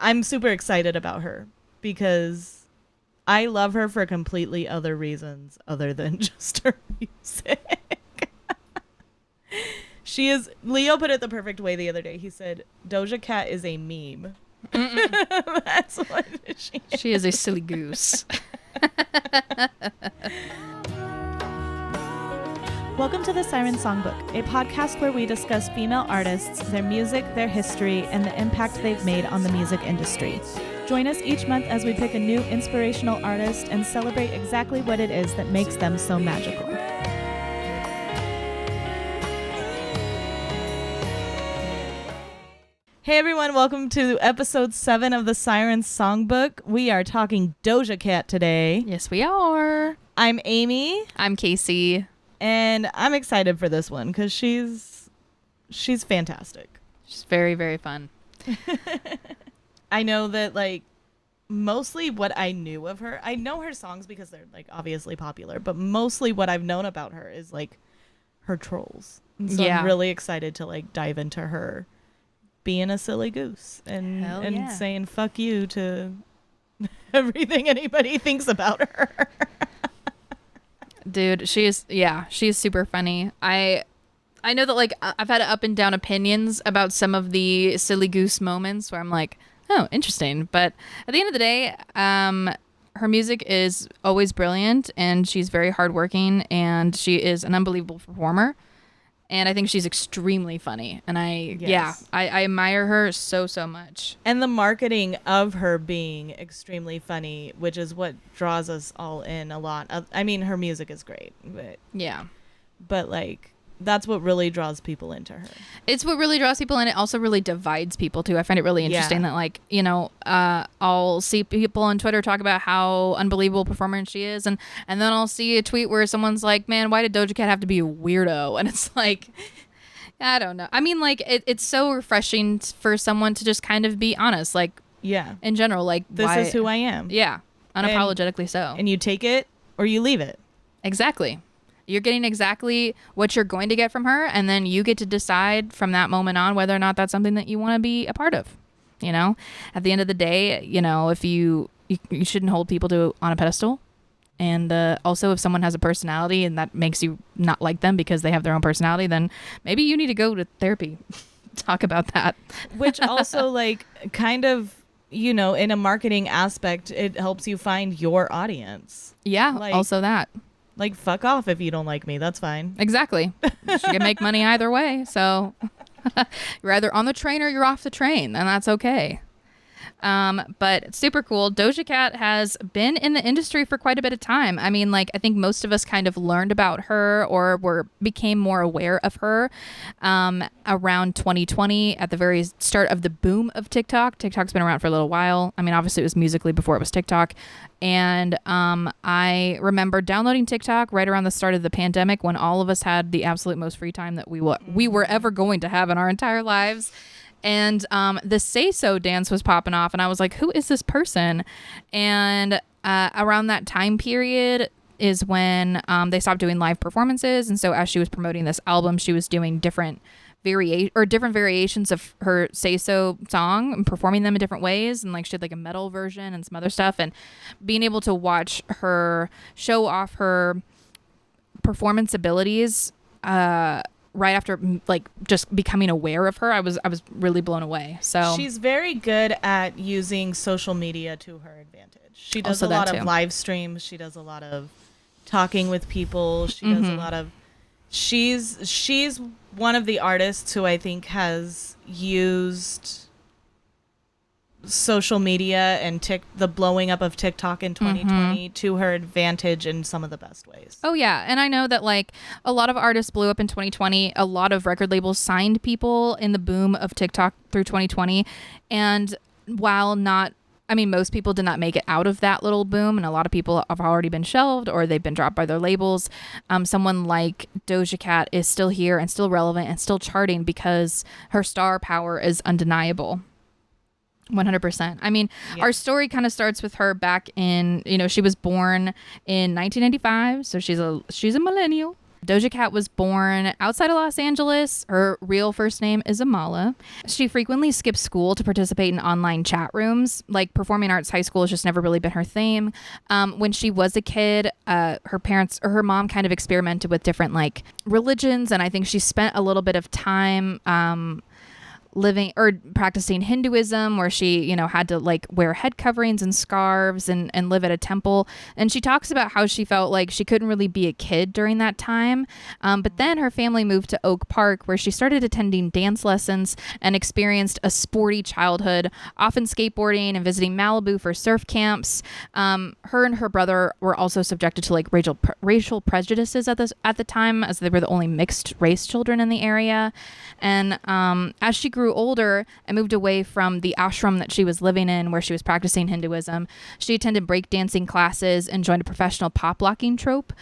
I'm super excited about her because I love her for completely other reasons other than just her music. She is, Leo put it the perfect way the other day. He said, Doja Cat is a meme. That's what she is. She is a silly goose. Welcome to the Siren Songbook, a podcast where we discuss female artists, their music, their history, and the impact they've made on the music industry. Join us each month as we pick a new inspirational artist and celebrate exactly what it is that makes them so magical. Hey everyone, welcome to episode 7 of the Siren Songbook. We are talking Doja Cat today. Yes, we are. I'm Amy. I'm Kasey. And I'm excited for this one because she's fantastic. She's very, very fun. I know that, like, mostly what I knew of her, I know her songs because they're, like, obviously popular, but mostly what I've known about her is, like, her trolls. And so I'm really excited to, like, dive into her being a silly goose and saying fuck you to everything anybody thinks about her. Dude, she is super funny. I know that, like, I've had up and down opinions about some of the silly goose moments where I'm like, oh, interesting. But at the end of the day, her music is always brilliant and she's very hardworking and she is an unbelievable performer. And I think she's extremely funny. And I admire her so, so much. And the marketing of her being extremely funny, which is what draws us all in a lot. I mean, her music is great. But like, that's what really draws people into her. It's what really draws people, and it also really divides people, too. I find it really interesting that, like, you know, I'll see people on Twitter talk about how unbelievable performer she is, and then I'll see a tweet where someone's like, man, why did Doja Cat have to be a weirdo? And it's like, I don't know. I mean, like, it's so refreshing for someone to just kind of be honest, like, in general, like, this is who I am. Yeah, unapologetically so. And you take it or you leave it. Exactly. You're getting exactly what you're going to get from her, and then you get to decide from that moment on whether or not that's something that you want to be a part of. You know, at the end of the day, you know, if you shouldn't hold people on a pedestal, and also if someone has a personality and that makes you not like them because they have their own personality, then maybe you need to go to therapy. Talk about that. Which also, like, kind of, you know, in a marketing aspect, it helps you find your audience. Yeah, like, also that. Like, fuck off if you don't like me. That's fine. Exactly. She can make money either way. So you're either on the train or you're off the train, and that's okay. But it's super cool. Doja Cat has been in the industry for quite a bit of time. I mean, like, I think most of us kind of learned about her or became more aware of her around 2020 at the very start of the boom of TikTok. TikTok's been around for a little while. I mean, obviously it was Musical.ly before it was TikTok. And I remember downloading TikTok right around the start of the pandemic when all of us had the absolute most free time that we were ever going to have in our entire lives. And the Say So dance was popping off, and I was like, who is this person? And around that time period is when they stopped doing live performances. And so as she was promoting this album, she was doing different variations of her Say So song and performing them in different ways. And like she did like a metal version and some other stuff. And being able to watch her show off her performance abilities right after, like, just becoming aware of her, I was really blown away. So she's very good at using social media to her advantage. She does a lot of live streams. She does a lot of talking with people. She does a lot of. She's one of the artists who I think has used social media and the blowing up of TikTok in 2020 to her advantage in some of the best ways. Oh yeah, and I know that, like, a lot of artists blew up in 2020. A lot of record labels signed people in the boom of TikTok through 2020, and while most people did not make it out of that little boom, and a lot of people have already been shelved or they've been dropped by their labels. Someone like Doja Cat is still here and still relevant and still charting because her star power is undeniable. 100%. I mean, our story kind of starts with her back in, you know, she was born in 1995, so she's a millennial. Doja Cat was born outside of Los Angeles. Her real first name is Amala. She frequently skipped school to participate in online chat rooms. Like, performing arts high school has just never really been her thing. When she was a kid, her mom kind of experimented with different like religions, and I think she spent a little bit of time living or practicing Hinduism, where she, you know, had to like wear head coverings and scarves and live at a temple. And she talks about how she felt like she couldn't really be a kid during that time. But then her family moved to Oak Park, where she started attending dance lessons and experienced a sporty childhood, often skateboarding and visiting Malibu for surf camps. Her and her brother were also subjected to like racial prejudices at the time, as they were the only mixed race children in the area. And as she grew older and moved away from the ashram that she was living in, where she was practicing Hinduism, she attended breakdancing classes and joined a professional pop locking troupe,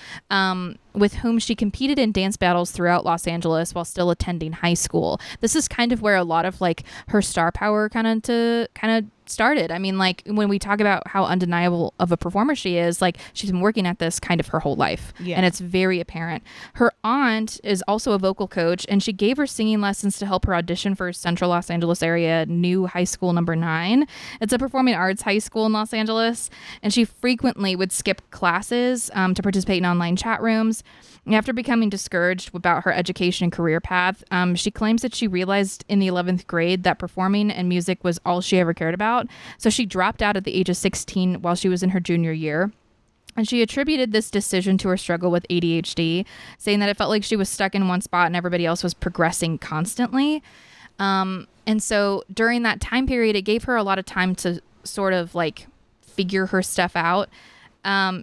with whom she competed in dance battles throughout Los Angeles while still attending high school. This is kind of where a lot of like her star power kind of started. I mean, like, when we talk about how undeniable of a performer she is, like, she's been working at this kind of her whole life. Yeah. And it's very apparent. Her aunt is also a vocal coach, and she gave her singing lessons to help her audition for Central Los Angeles area new high school number 9. It's a performing arts high school in Los Angeles, and she frequently would skip classes to participate in online chat rooms. After becoming discouraged about her education and career path, she claims that she realized in the 11th grade that performing and music was all she ever cared about. So she dropped out at the age of 16 while she was in her junior year. And she attributed this decision to her struggle with ADHD, saying that it felt like she was stuck in one spot and everybody else was progressing constantly. And so during that time period, it gave her a lot of time to sort of like figure her stuff out.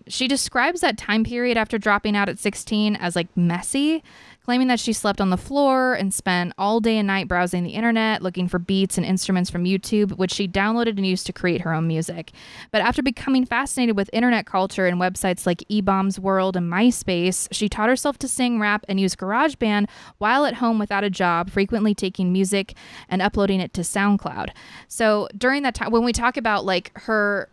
She describes that time period after dropping out at 16 as like messy, claiming that she slept on the floor and spent all day and night browsing the internet, looking for beats and instruments from YouTube, which she downloaded and used to create her own music. But after becoming fascinated with internet culture and websites like eBombs World and MySpace, she taught herself to sing, rap, and use GarageBand while at home without a job, frequently taking music and uploading it to SoundCloud. So during that time, when we talk about like her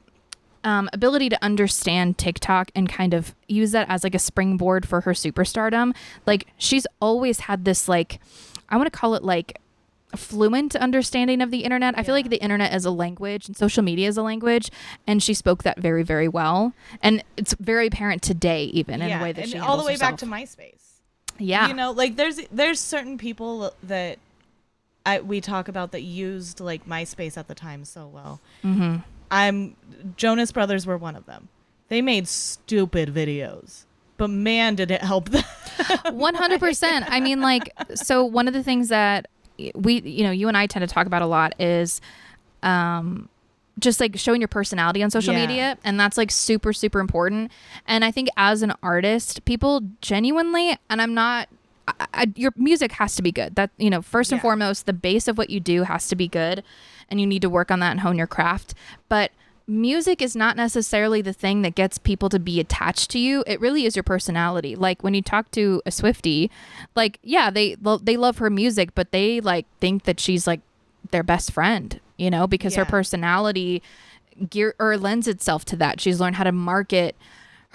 ability to understand TikTok and kind of use that as like a springboard for her superstardom, like, she's always had this, like, I want to call it like fluent understanding of the internet. I feel like the internet is a language and social media is a language, and she spoke that very, very well. And it's very apparent today, even in the way that she handles all the way herself. back to MySpace. Yeah. You know, like there's certain people that we talk about that used like MySpace at the time so well. Mm-hmm. Jonas Brothers were one of them. They made stupid videos, but man, did it help them. 100%. I mean, like, so one of the things that you and I tend to talk about a lot is just like showing your personality on social media. And that's like super, super important. And I think as an artist, people genuinely, and I'm not, your music has to be good. That, first and foremost, the base of what you do has to be good, and you need to work on that and hone your craft. But music is not necessarily the thing that gets people to be attached to you. It really is your personality. Like, when you talk to a Swiftie, like, yeah, they love her music, but they like think that she's like their best friend, because her personality lends itself to that. She's learned how to market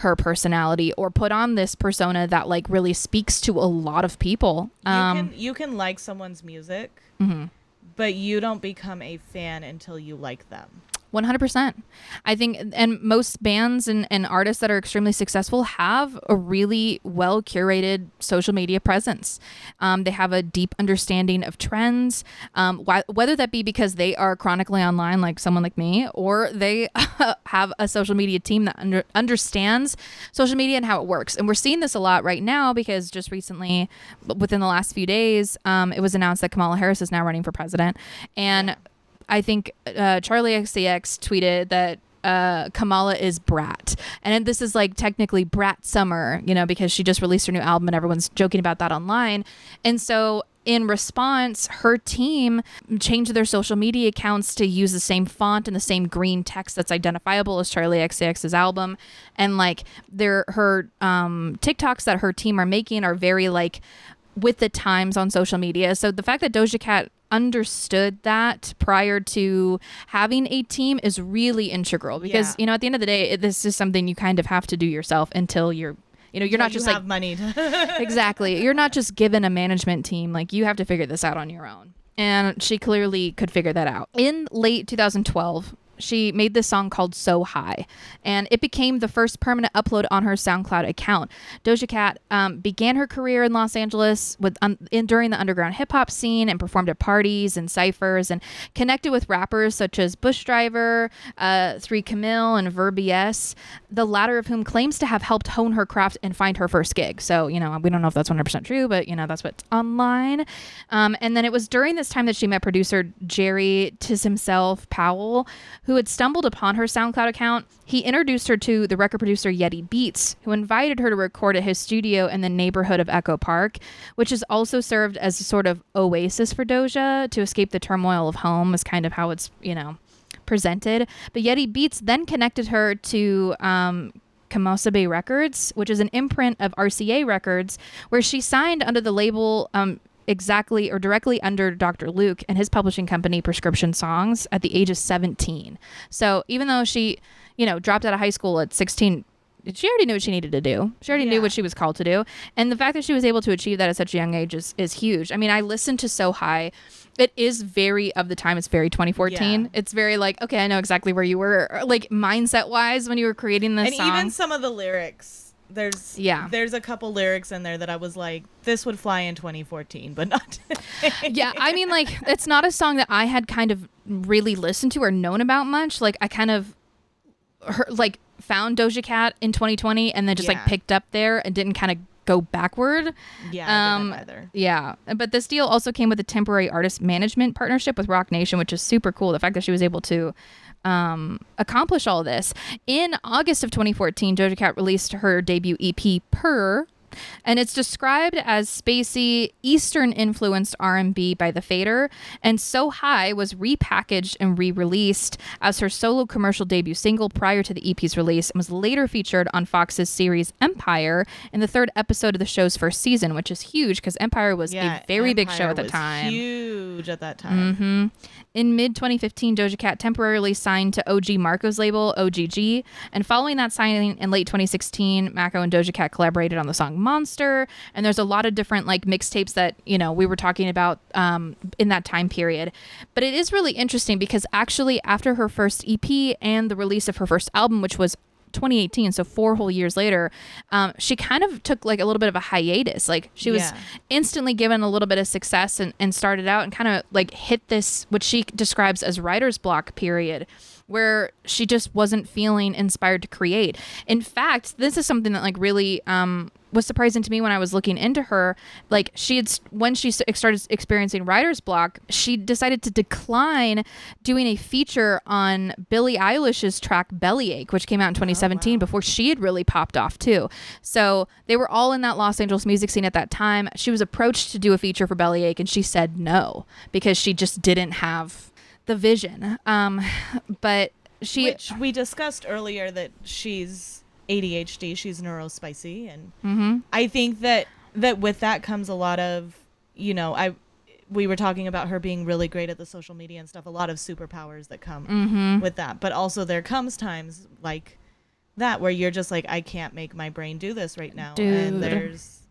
her personality or put on this persona that like really speaks to a lot of people. You can like someone's music, but you don't become a fan until you like them. 100%. I think, and most bands and artists that are extremely successful have a really well curated social media presence. They have a deep understanding of trends, whether that be because they are chronically online, like someone like me, or they have a social media team that understands social media and how it works. And we're seeing this a lot right now because just recently, within the last few days, it was announced that Kamala Harris is now running for president. And I think Charlie XCX tweeted that Kamala is brat. And this is like technically brat summer, because she just released her new album and everyone's joking about that online. And so in response, her team changed their social media accounts to use the same font and the same green text that's identifiable as Charlie XCX's album. And like her TikToks that her team are making are very like with the times on social media. So the fact that Doja Cat understood that prior to having a team is really integral because, at the end of the day, this is something you kind of have to do yourself until you're You know, you're not just have money to exactly. You're not just given a management team. Like, you have to figure this out on your own. And she clearly could figure that out. In late 2012, she made this song called So High, and it became the first permanent upload on her SoundCloud account. Doja Cat began her career in Los Angeles during the underground hip-hop scene and performed at parties and cyphers and connected with rappers such as Bush Driver, 3 Camille, and Verb.es, the latter of whom claims to have helped hone her craft and find her first gig. So, you know, we don't know if that's 100% true, but, you know, that's what's online. And then it was during this time that she met producer Jerry Tis himself Powell, who had stumbled upon her SoundCloud account. He introduced her to the record producer Yeti Beats, who invited her to record at his studio in the neighborhood of Echo Park, which has also served as a sort of oasis for Doja to escape the turmoil of home, is kind of how it's, you know, presented. But Yeti Beats then connected her to Kamosabe Records, which is an imprint of RCA Records, where she signed under the label exactly or directly under Dr. Luke and his publishing company Prescription Songs at the age of 17. So even though she, you know, dropped out of high school at 16, she already knew what she needed to do. She already knew what she was called to do. And the fact that she was able to achieve that at such a young age is huge. I mean, I listened to So High. It is very of the time. It's very 2014. Yeah. It's very like, okay, I know exactly where you were, like mindset wise when you were creating this song. And even some of the lyrics. There's a couple lyrics in there that I was like, this would fly in 2014, but not today. Yeah, I mean, like, it's not a song that I had kind of really listened to or known about much. Like, I kind of found Doja Cat in 2020 and then just like picked up there and didn't kind of go backward. Yeah, I didn't either. Yeah, but this deal also came with a temporary artist management partnership with Rock Nation, which is super cool. The fact that she was able to accomplish all this. In August of 2014, Doja Cat released her debut EP, Purr, and it's described as spacey, Eastern-influenced R&B by The Fader, and So High was repackaged and re-released as her solo commercial debut single prior to the EP's release, and was later featured on Fox's series Empire in the 3rd episode of the show's first season, which is huge because Empire was a very big show at the time. Huge at that time. Mm-hmm. In mid-2015, Doja Cat temporarily signed to OG Marco's label, OGG, and following that signing in late 2016, Mako and Doja Cat collaborated on the song Monster, and there's a lot of different like mixtapes that, you know, we were talking about in that time period. But it is really interesting because actually after her first EP and the release of her first album, which was 2018, so 4 whole years later, she kind of took like a little bit of a hiatus. Like she was instantly given a little bit of success and started out and kind of like hit this, what she describes as writer's block period, where she just wasn't feeling inspired to create. In fact, this is something that like really was surprising to me when I was looking into her. Like when she started experiencing writer's block, she decided to decline doing a feature on Billie Eilish's track Bellyache, which came out in 2017 before she had really popped off too. So they were all in that Los Angeles music scene at that time. She was approached to do a feature for Bellyache and she said no because she just didn't have the vision. But which we discussed earlier that she's ADHD, she's neurospicy, and I think that with that comes a lot of, you know, we were talking about her being really great at the social media and stuff, a lot of superpowers that come with that, but also there comes times like that where you're just like, I can't make my brain do this right now. Dude. And there's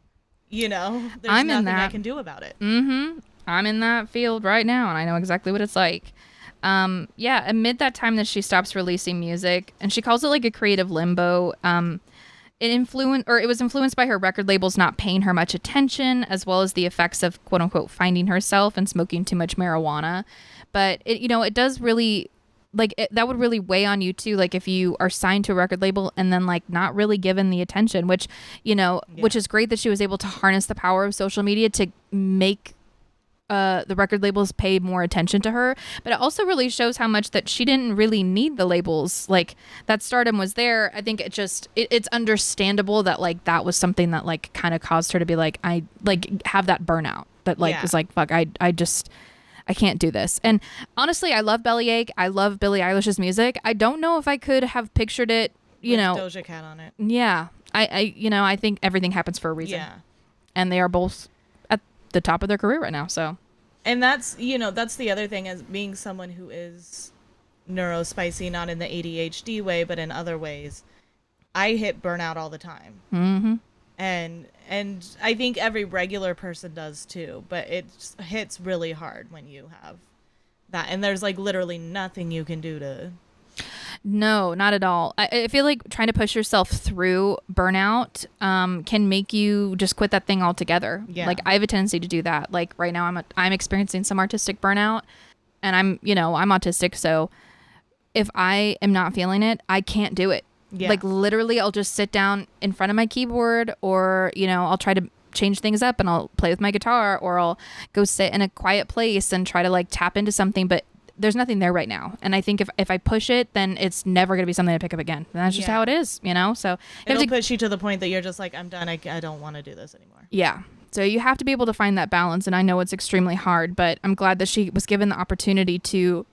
nothing I can do about it. I'm in that field right now and I know exactly what it's like. Amid that time that she stops releasing music, and she calls it like a creative limbo, it was influenced by her record labels not paying her much attention, as well as the effects of quote unquote finding herself and smoking too much marijuana. But it does really, like, that would really weigh on you too, like if you are signed to a record label and then like not really given the attention, which which is great that she was able to harness the power of social media to make the record labels pay more attention to her. But it also really shows how much that she didn't really need the labels. Like, that stardom was there. I think it's understandable that like that was something that like kind of caused her to be like, I like have that burnout that like was like, fuck, I can't do this. And honestly, I love Bellyache. I love Billie Eilish's music. I don't know if I could have pictured it, with Doja Cat on it. Yeah. I think everything happens for a reason. Yeah. And they are both at the top of their career right now, so. And that's the other thing, as being someone who is neurospicy, not in the ADHD way, but in other ways. I hit burnout all the time. Mm-hmm. And I think every regular person does too, but it hits really hard when you have that, and there's like literally nothing you can do to. No, not at all. I feel like trying to push yourself through burnout can make you just quit that thing altogether. Yeah. Like I have a tendency to do that. Like right now I'm experiencing some artistic burnout, and I'm autistic, so if I am not feeling it, I can't do it. Yeah. Like literally I'll just sit down in front of my keyboard, or I'll try to change things up and I'll play with my guitar, or I'll go sit in a quiet place and try to like tap into something, but there's nothing there right now. And I think if I push it, then it's never going to be something I pick up again. And that's just how it is, So it'll push you to the point that you're just like, I'm done. I don't want to do this anymore. Yeah. So you have to be able to find that balance. And I know it's extremely hard, but I'm glad that she was given the opportunity to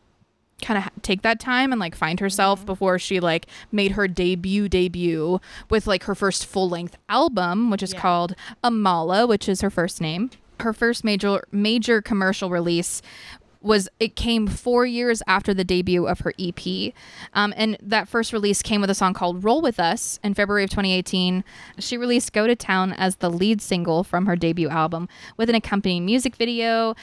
kind of take that time and like find herself before she like made her debut with like her first full-length album, which is called Amala, which is her first name. Her first major commercial release it came 4 years after the debut of her EP. And that first release came with a song called Roll With Us in February of 2018. She released Go to Town as the lead single from her debut album with an accompanying music video.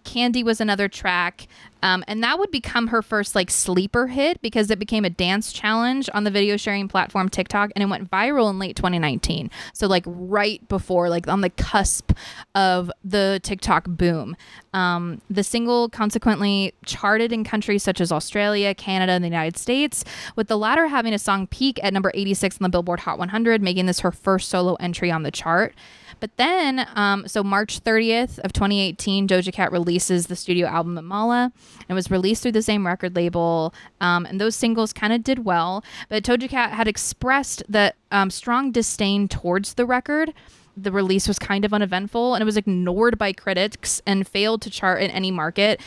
Candy was another track. And that would become her first like sleeper hit because it became a dance challenge on the video sharing platform TikTok, and it went viral in late 2019. So like right before, like on the cusp of the TikTok boom. The single consequently charted in countries such as Australia, Canada, and the United States, with the latter having a song peak at number 86 on the Billboard Hot 100, making this her first solo entry on the chart. But then, so March 30th of 2018, Doja Cat releases the studio album Amala. It was released through the same record label, and those singles kind of did well. But Doja Cat had expressed that strong disdain towards the record. The release was kind of uneventful, and it was ignored by critics and failed to chart in any market.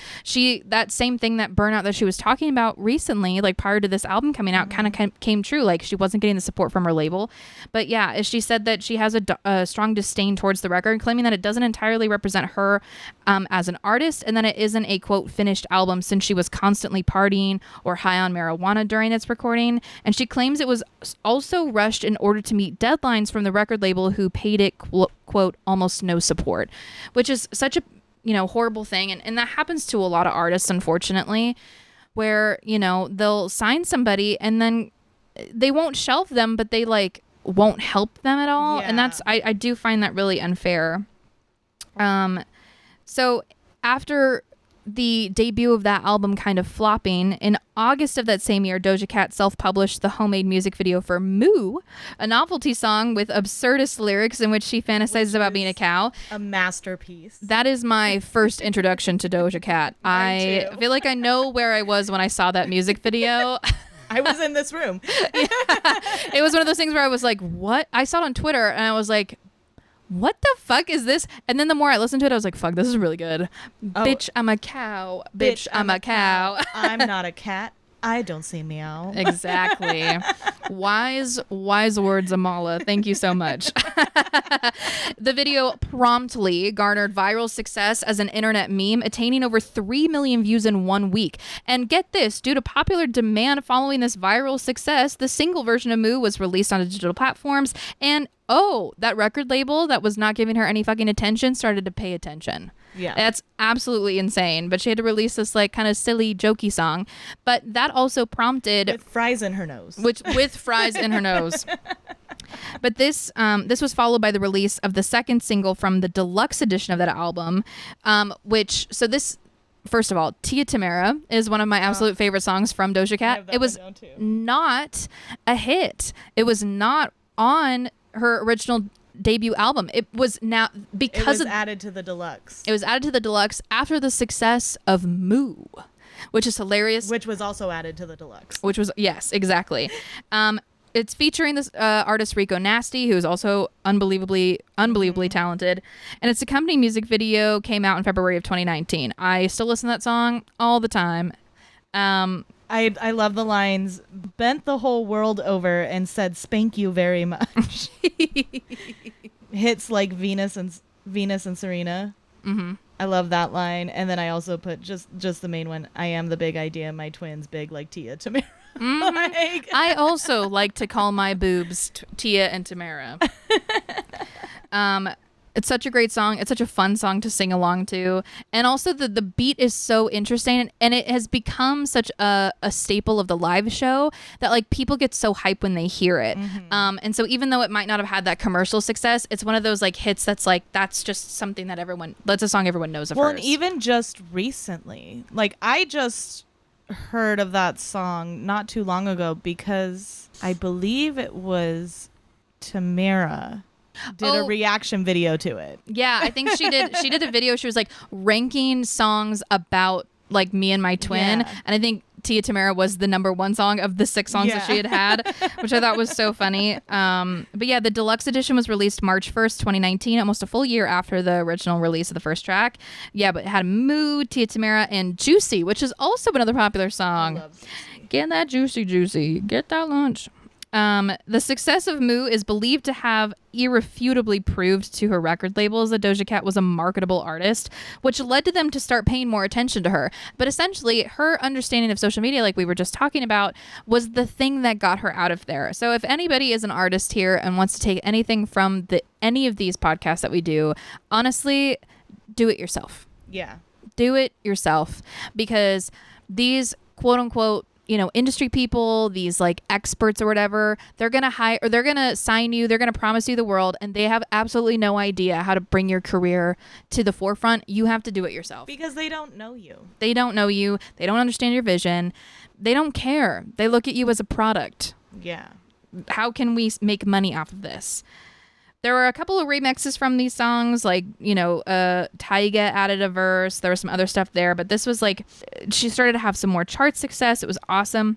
That same thing, that burnout that she was talking about recently, like prior to this album coming out, kind of came true. Like she wasn't getting the support from her label. But yeah, she said that she has a strong disdain towards the record, claiming that it doesn't entirely represent her as an artist, and that it isn't a quote finished album since she was constantly partying or high on marijuana during its recording. And she claims it was also rushed in order to meet deadlines from the record label, who paid it quote almost no support, which is such a horrible thing, and that happens to a lot of artists, unfortunately, where they'll sign somebody and then they won't shelf them, but they like won't help them at all. And that's I do find that really unfair. So after the debut of that album kind of flopping, in August of that same year, Doja Cat self-published the homemade music video for Moo, a novelty song with absurdist lyrics in which she fantasizes about being a cow. A masterpiece. That is my first introduction to Doja Cat. I feel like I know where I was when I saw that music video. I was in this room. It was one of those things where I was like, what? I saw it on Twitter and I was like, what the fuck is this? And then the more I listened to it, I was like, fuck, this is really good. Oh. Bitch, I'm a cow. Bitch, I'm a cow. I'm not a cat. I don't say meow. Exactly. Wise words, Amala. Thank you so much. The video promptly garnered viral success as an internet meme, attaining over 3 million views in 1 week. And get this, due to popular demand following this viral success, the single version of Moo was released on digital platforms, and that record label that was not giving her any fucking attention started to pay attention. Yeah. That's absolutely insane. But she had to release this like kind of silly, jokey song. But that also prompted... With fries in her nose. With fries in her nose. But this was followed by the release of the second single from the deluxe edition of that album, first of all, Tia Tamara is one of my absolute favorite songs from Doja Cat. It was not a hit. It was not on her original debut album. It was added to the deluxe. It was added to the deluxe after the success of Moo, which is hilarious. Which was also added to the deluxe. Yes, exactly. It's featuring this artist Rico Nasty, who is also unbelievably talented, and its accompanying music video came out in February of 2019. I still listen to that song all the time. I love the lines, bent the whole world over and said spank you very much. Hits like Venus and Serena. Mm-hmm. I love that line. And then I also put just the main one. I am the big idea. My twins big like Tia Tamara. Like, I also like to call my boobs Tia and Tamara. It's such a great song. It's such a fun song to sing along to. And also the beat is so interesting, and it has become such a staple of the live show that like people get so hyped when they hear it. And so even though it might not have had that commercial success, it's one of those like hits that's like, that's just something that that's a song everyone knows of hers. Well, and even just recently, like I just heard of that song not too long ago because I believe it was Tamara did a reaction video to it. Yeah, I think she did a video. She was like ranking songs about like me and my twin. Yeah. And I think Tia Tamara was the number 1 song of the 6 songs that she had, which I thought was so funny. But yeah, the deluxe edition was released March 1st, 2019, almost a full year after the original release of the first track. Yeah, but it had Mood, Tia Tamara, and Juicy, which is also another popular song. I love Juicy. Get that juicy, get that lunch. The success of Moo is believed to have irrefutably proved to her record labels that Doja Cat was a marketable artist, which led to them to start paying more attention to her. But essentially, her understanding of social media, like we were just talking about, was the thing that got her out of there. So if anybody is an artist here and wants to take anything from any of these podcasts that we do, honestly, do it yourself. Yeah. Do it yourself, because these quote unquote, industry people, these like experts or whatever, they're going to hire, or they're going to sign you, they're going to promise you the world, and they have absolutely no idea how to bring your career to the forefront. You have to do it yourself. Because they don't know you. They don't know you. They don't understand your vision. They don't care. They look at you as a product. Yeah. How can we make money off of this? There were a couple of remixes from these songs, like, Tyga added a verse. There was some other stuff there, but this was like, she started to have some more chart success. It was awesome.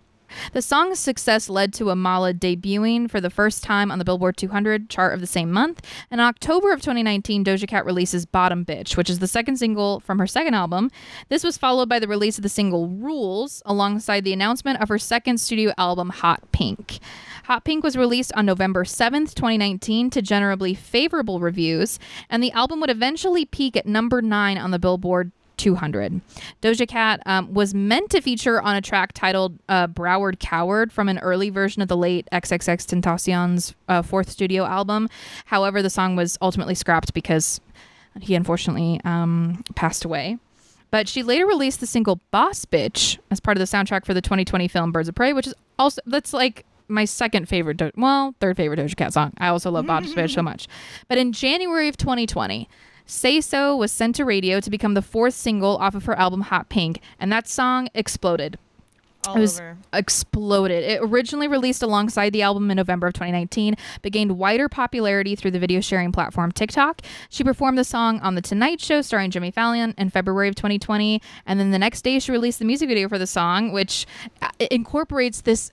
The song's success led to Amala debuting for the first time on the Billboard 200 chart of the same month. In October of 2019, Doja Cat releases Bottom Bitch, which is the second single from her second album. This was followed by the release of the single Rules, alongside the announcement of her second studio album, Hot Pink. Hot Pink was released on November 7th, 2019 to generally favorable reviews, and the album would eventually peak at number 9 on the Billboard 200. Doja Cat was meant to feature on a track titled Broward Coward from an early version of the late XXXTentacion's fourth studio album. However, the song was ultimately scrapped because he unfortunately passed away. But she later released the single Boss Bitch as part of the soundtrack for the 2020 film Birds of Prey, which is also, that's like my third favorite Doja Cat song. I also love Boss Bitch so much. But in January of 2020, Say So was sent to radio to become the 4th single off of her album Hot Pink, and that song exploded. Exploded. It originally released alongside the album in November of 2019, but gained wider popularity through the video sharing platform TikTok. She performed the song on The Tonight Show starring Jimmy Fallon in February of 2020, and then the next day she released the music video for the song, which incorporates this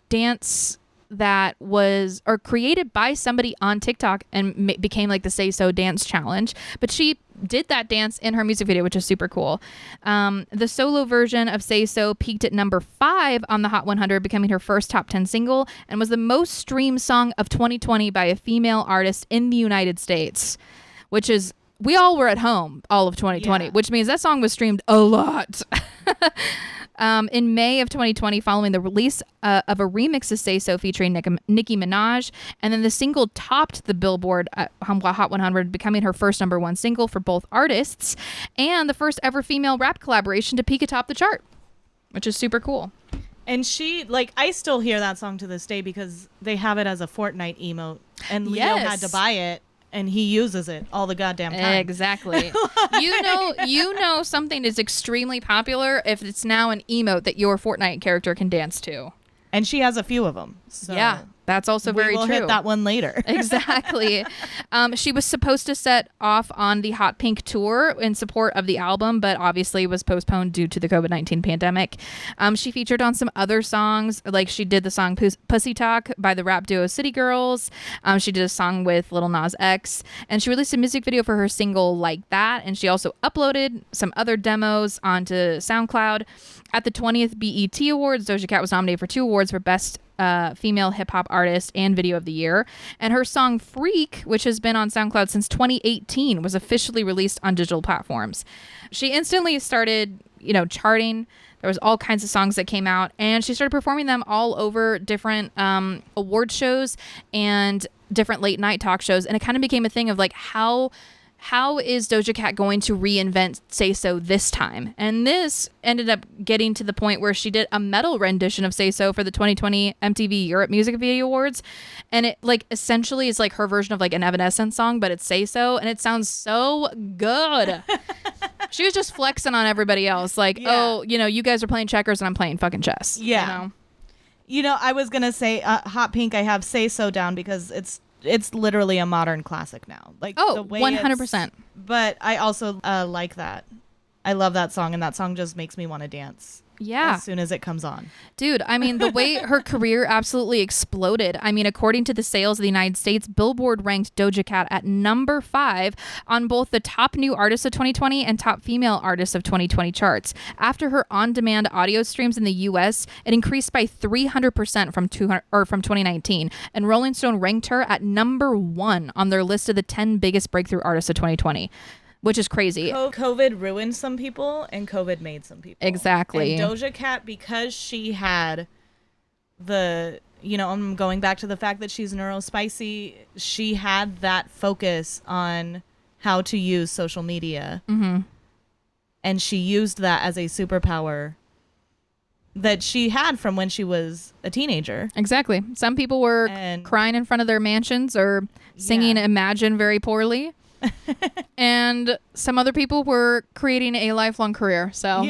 dance that was created by somebody on TikTok and became like the Say So dance challenge. But she did that dance in her music video, which is super cool. The solo version of Say So peaked at number 5 on the Hot 100, becoming her first top 10 single, and was the most streamed song of 2020 by a female artist in the United States, which is, we all were at home all of 2020, which means that song was streamed a lot. In May of 2020, following the release of a remix of Say So featuring Nicki Minaj, and then the single topped the Billboard Hot 100, becoming her first number 1 single for both artists, and the first ever female rap collaboration to peak atop the chart, which is super cool. And she, like, I still hear that song to this day because they have it as a Fortnite emote, and Leo had to buy it. And he uses it all the goddamn time. Exactly. you know something is extremely popular if it's now an emote that your Fortnite character can dance to. And she has a few of them. So yeah, that's also very true. We'll hit that one later. Exactly. She was supposed to set off on the Hot Pink tour in support of the album, but obviously was postponed due to the COVID-19 pandemic. She featured on some other songs, like she did the song Pussy Talk by the rap duo City Girls. She did a song with Lil Nas X, and she released a music video for her single Like That, and she also uploaded some other demos onto SoundCloud. At the 20th BET Awards, Doja Cat was nominated for 2 awards for Best Female Hip Hop Artist and Video of the Year. And her song Freak, which has been on SoundCloud since 2018, was officially released on digital platforms. She instantly started, charting. There was all kinds of songs that came out, and she started performing them all over different award shows and different late night talk shows. And it kind of became a thing of like, how is Doja Cat going to reinvent Say So this time? And this ended up getting to the point where she did a metal rendition of Say So for the 2020 MTV Europe Music Video Awards. And it like essentially is like her version of like an Evanescence song, but it's Say So, and it sounds so good. She was just flexing on everybody else. Like, oh, you guys are playing checkers and I'm playing fucking chess. Yeah. I was going to say Hot Pink, I have Say So down because it's literally a modern classic now. Like, the way 100%. But I also like that. I love that song, and that song just makes me want to dance. Yeah. As soon as it comes on. Dude, I mean, the way her career absolutely exploded. I mean, according to the sales of the United States, Billboard ranked Doja Cat at number 5 on both the top new artist of 2020 and top female artist of 2020 charts. After her on-demand audio streams in the US, it increased by 300% from 2019, and Rolling Stone ranked her at number 1 on their list of the 10 biggest breakthrough artists of 2020. Which is crazy. COVID ruined some people and COVID made some people. Exactly. And Doja Cat, because she had I'm going back to the fact that she's neurospicy, she had that focus on how to use social media. Mm-hmm. And she used that as a superpower that she had from when she was a teenager. Exactly. Some people were crying in front of their mansions or singing Imagine very poorly. And some other people were creating a lifelong career. So,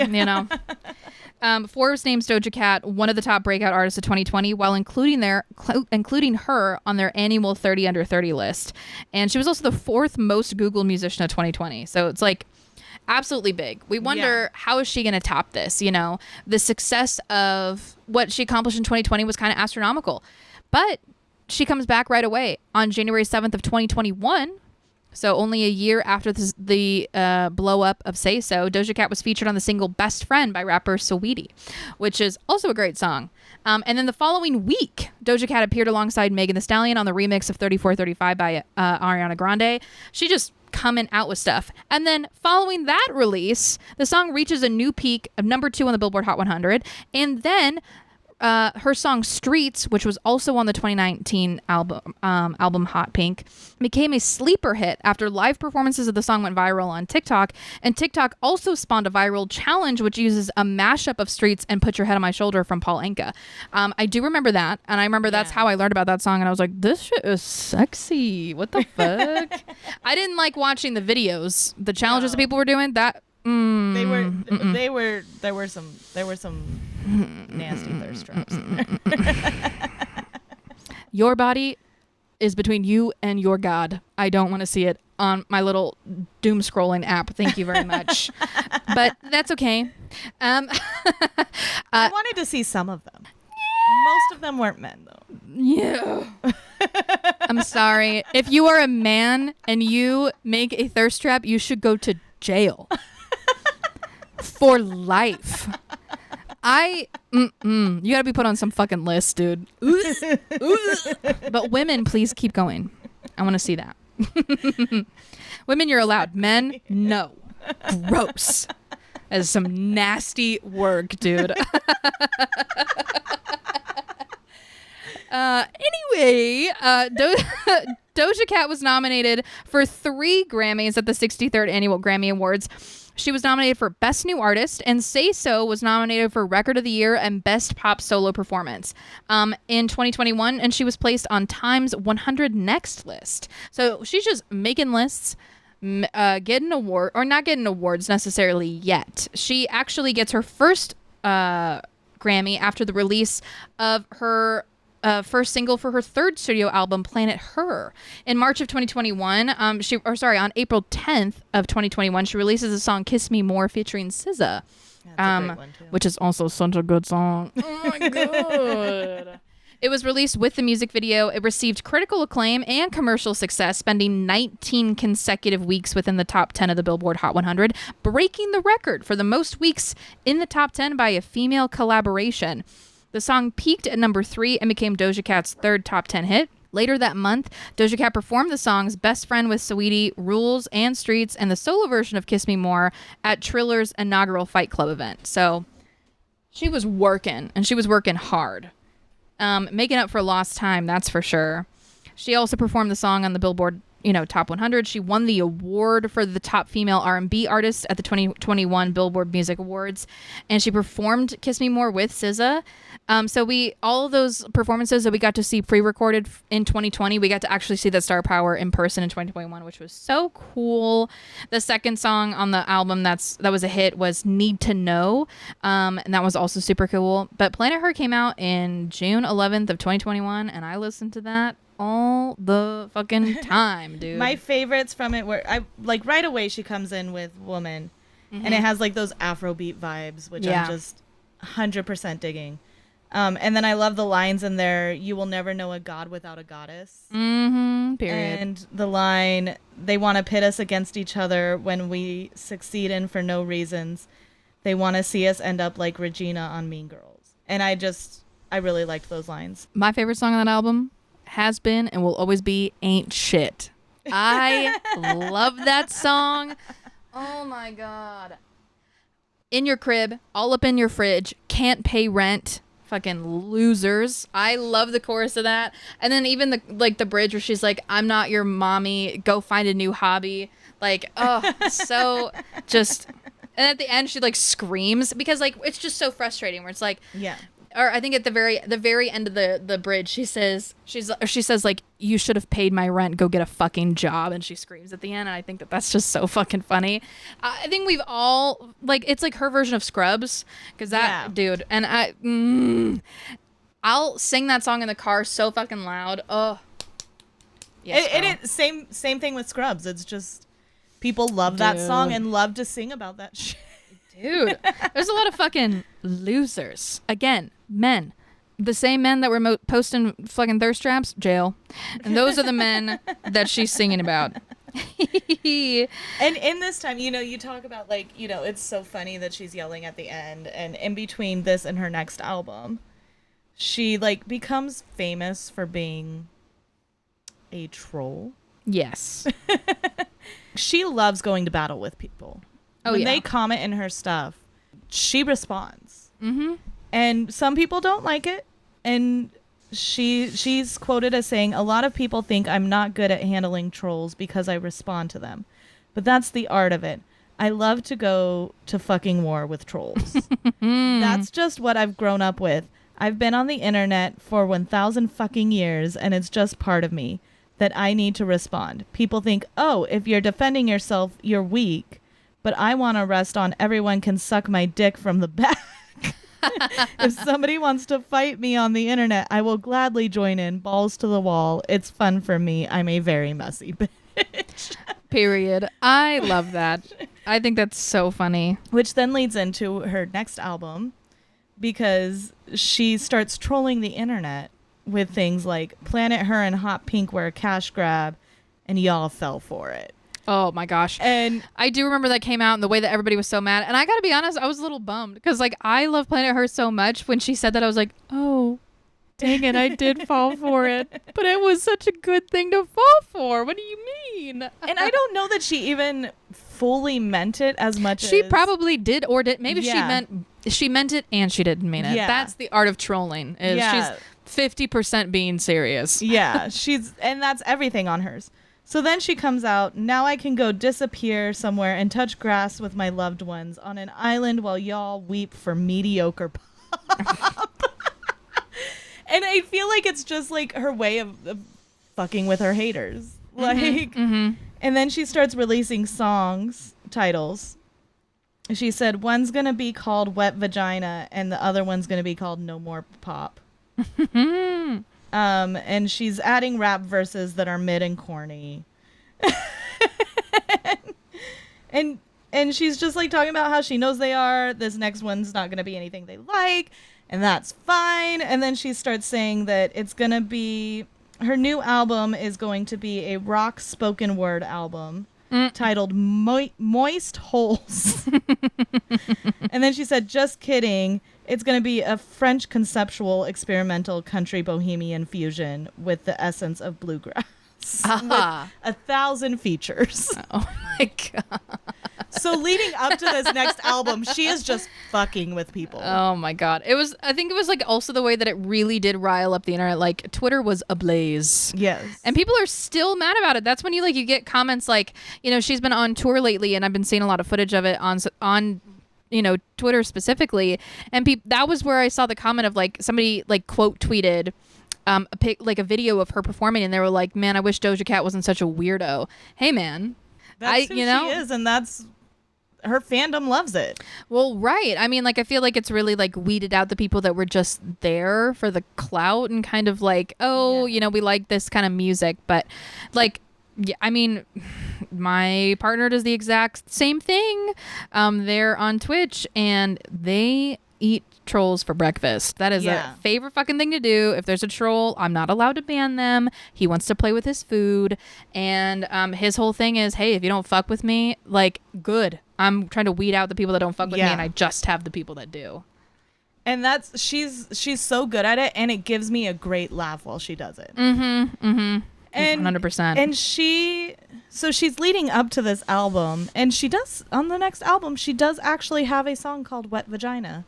Forbes names Doja Cat one of the top breakout artists of 2020 while including her on their annual 30 under 30 list. And she was also the 4th most Googled musician of 2020. So it's like absolutely big. We wonder how is she going to top this? The success of what she accomplished in 2020 was kind of astronomical. But she comes back right away on January 7th of 2021. So only a year after the blow up of Say So, Doja Cat was featured on the single Best Friend by rapper Saweetie, which is also a great song. And then the following week, Doja Cat appeared alongside Megan Thee Stallion on the remix of 3435 by Ariana Grande. She just coming out with stuff. And then following that release, the song reaches a new peak of number 2 on the Billboard Hot 100. And then her song Streets, which was also on the 2019 album Hot Pink, became a sleeper hit after live performances of the song went viral on TikTok. And TikTok also spawned a viral challenge which uses a mashup of Streets and Put Your Head on My Shoulder from Paul Anka. I do remember that, and I remember that's how I learned about that song, and I was like, this shit is sexy. What the fuck? I didn't like watching the videos, the challenges that people were doing. There were some nasty thirst traps in there. Your body is between you and your God. I don't want to see it on my little doom scrolling app. Thank you very much. But that's okay. I wanted to see some of them. Most of them weren't men, though. Yeah. I'm sorry. If you are a man and you make a thirst trap, you should go to jail. For life. You gotta be put on some fucking list, dude. But women, please keep going. I want to see that. Women, you're allowed. Men, no. Gross. That is some nasty work, dude. Anyway, Doja Cat was nominated for 3 Grammys at the 63rd Annual Grammy Awards. She was nominated for Best New Artist, and Say So was nominated for Record of the Year and Best Pop Solo Performance in 2021, and she was placed on Time's 100 Next list. So she's just making lists, getting award or not getting awards necessarily yet. She actually gets her first Grammy after the release of her first single for her 3rd studio album, Planet Her. In March of 2021, on April 10th of 2021, she releases the song Kiss Me More featuring SZA. That's a great one too. Which is also such a good song. Oh my god. It was released with the music video. It received critical acclaim and commercial success, spending 19 consecutive weeks within the top 10 of the Billboard Hot 100, breaking the record for the most weeks in the top 10 by a female collaboration. The song peaked at number 3 and became Doja Cat's third top 10 hit. Later that month, Doja Cat performed the songs Best Friend with Saweetie, Rules, and Streets, and the solo version of Kiss Me More at Triller's inaugural Fight Club event. So she was working, and she was working hard. Making up for lost time, that's for sure. She also performed the song on the Billboard, Top 100. She won the award for the top female R&B artist at the 2021 Billboard Music Awards, and she performed "Kiss Me More" with SZA. So all of those performances that we got to see pre-recorded in 2020, we got to actually see that star power in person in 2021, which was so cool. The second song on the album that was a hit was "Need to Know," and that was also super cool. But Planet Her came out in June 11th of 2021, and I listened to that all the fucking time, dude. My favorites from it were right away she comes in with Woman, and it has like those Afrobeat vibes, which I'm just 100% digging. And then I love the lines in there, "You will never know a god without a goddess." Period. And the line, "They want to pit us against each other when we succeed in for no reasons. They want to see us end up like Regina on Mean Girls." And I really liked those lines. My favorite song on that album has been and will always be "Ain't Shit." I love that song. Oh my God. In your crib, all up in your fridge, can't pay rent, fucking losers. I love the chorus of that. And then even the bridge where she's like, "I'm not your mommy, go find a new hobby." Like, oh, so just, and at the end she like screams because like it's just so frustrating where it's like, Yeah. or I think at the very end of the bridge, she says like, "You should have paid my rent. Go get a fucking job." And she screams at the end, and I think that's just so fucking funny. I think we've all it's like her version of Scrubs, because dude. And I'll sing that song in the car so fucking loud. Oh, yes. Same thing with Scrubs. It's just people love that song and love to sing about that shit. Dude, there's a lot of fucking losers. Again, men. The same men that were posting fucking thirst traps, jail. And those are the men that she's singing about. And in this time, you talk about it's so funny that she's yelling at the end. And in between this and her next album, she becomes famous for being a troll. Yes. She loves going to battle with people. When they comment in her stuff, she responds. Mm-hmm. And some people don't like it. And she's quoted as saying, "A lot of people think I'm not good at handling trolls because I respond to them. But that's the art of it. I love to go to fucking war with trolls." That's just what I've grown up with. I've been on the internet for 1,000 fucking years, and it's just part of me that I need to respond. People think, "Oh, if you're defending yourself, you're weak. But I want to rest on everyone can suck my dick from the back." "If somebody wants to fight me on the internet, I will gladly join in, balls to the wall. It's fun for me. I'm a very messy bitch." Period. I love that. I think that's so funny. Which then leads into her next album, because she starts trolling the internet with things like "Planet Her and Hot Pink were a cash grab, and y'all fell for it." Oh my gosh. And I do remember that came out and the way that everybody was so mad. And I gotta be honest, I was a little bummed because I love Planet Her so much. When she said that, I was like, oh, dang it, I did fall for it. But it was such a good thing to fall for. What do you mean? And I don't know that she even fully meant it as much she as... probably did or did. Maybe she meant it and she didn't mean it. Yeah. That's the art of trolling. She's 50% being serious. Yeah, and that's everything on hers. So then she comes out, "Now I can go disappear somewhere and touch grass with my loved ones on an island while y'all weep for mediocre pop." And I feel like it's just her way of fucking with her haters. And then she starts releasing songs titles. She said one's going to be called Wet Vagina and the other one's going to be called No More Pop. And she's adding rap verses that are mid and corny. and she's just talking about how she knows they are. This next one's not going to be anything they like, and that's fine. And then she starts saying that it's going to be, her new album is going to be a rock spoken word album titled Moist Holes. And then she said, "Just kidding. It's going to be a French conceptual experimental country bohemian fusion with the essence of bluegrass. With 1,000 features. Oh my God. So leading up to this next album, she is just fucking with people. Oh my God. I think it was like also the way that it really did rile up the internet. Like Twitter was ablaze. Yes. And people are still mad about it. That's when you get comments like, she's been on tour lately and I've been seeing a lot of footage of it on Twitter specifically. And that was where I saw the comment of like somebody like quote tweeted a video of her performing, and they were like, man, I wish Doja Cat wasn't such a weirdo. Hey man. That's who she is, and that's her fandom loves it. Well, right. I mean, like, I feel like it's really like weeded out the people that were just there for the clout and kind of like, we like this kind of music. But like, yeah, I mean, my partner does the exact same thing. They're on Twitch and they eat trolls for breakfast. That is a favorite fucking thing to do. If there's a troll, I'm not allowed to ban them. He wants to play with his food, and his whole thing is, hey, if you don't fuck with me, like, good. I'm trying to weed out the people that don't fuck with me, and I just have the people that do. And she's so good at it, and it gives me a great laugh while she does it. And 100%. And she's leading up to this album, and she does, on the next album, she does actually have a song called Wet Vagina.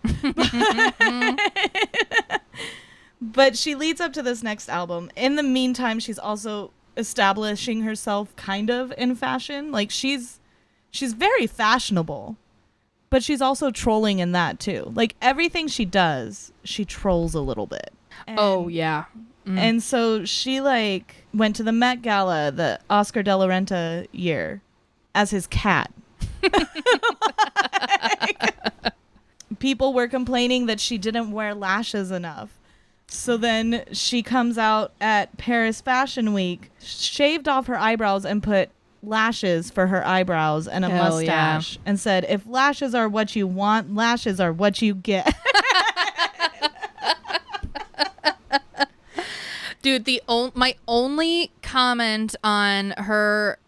But she leads up to this next album. In the meantime, she's also establishing herself kind of in fashion. Like, she's very fashionable, but she's also trolling in that too. Like, everything she does, she trolls a little bit. And so she like went to the Met Gala, the Oscar de la Renta year, as his cat. People were complaining that she didn't wear lashes enough. So then she comes out at Paris Fashion Week, shaved off her eyebrows and put lashes for her eyebrows and a mustache, and said, if lashes are what you want, lashes are what you get. Dude, my only comment on her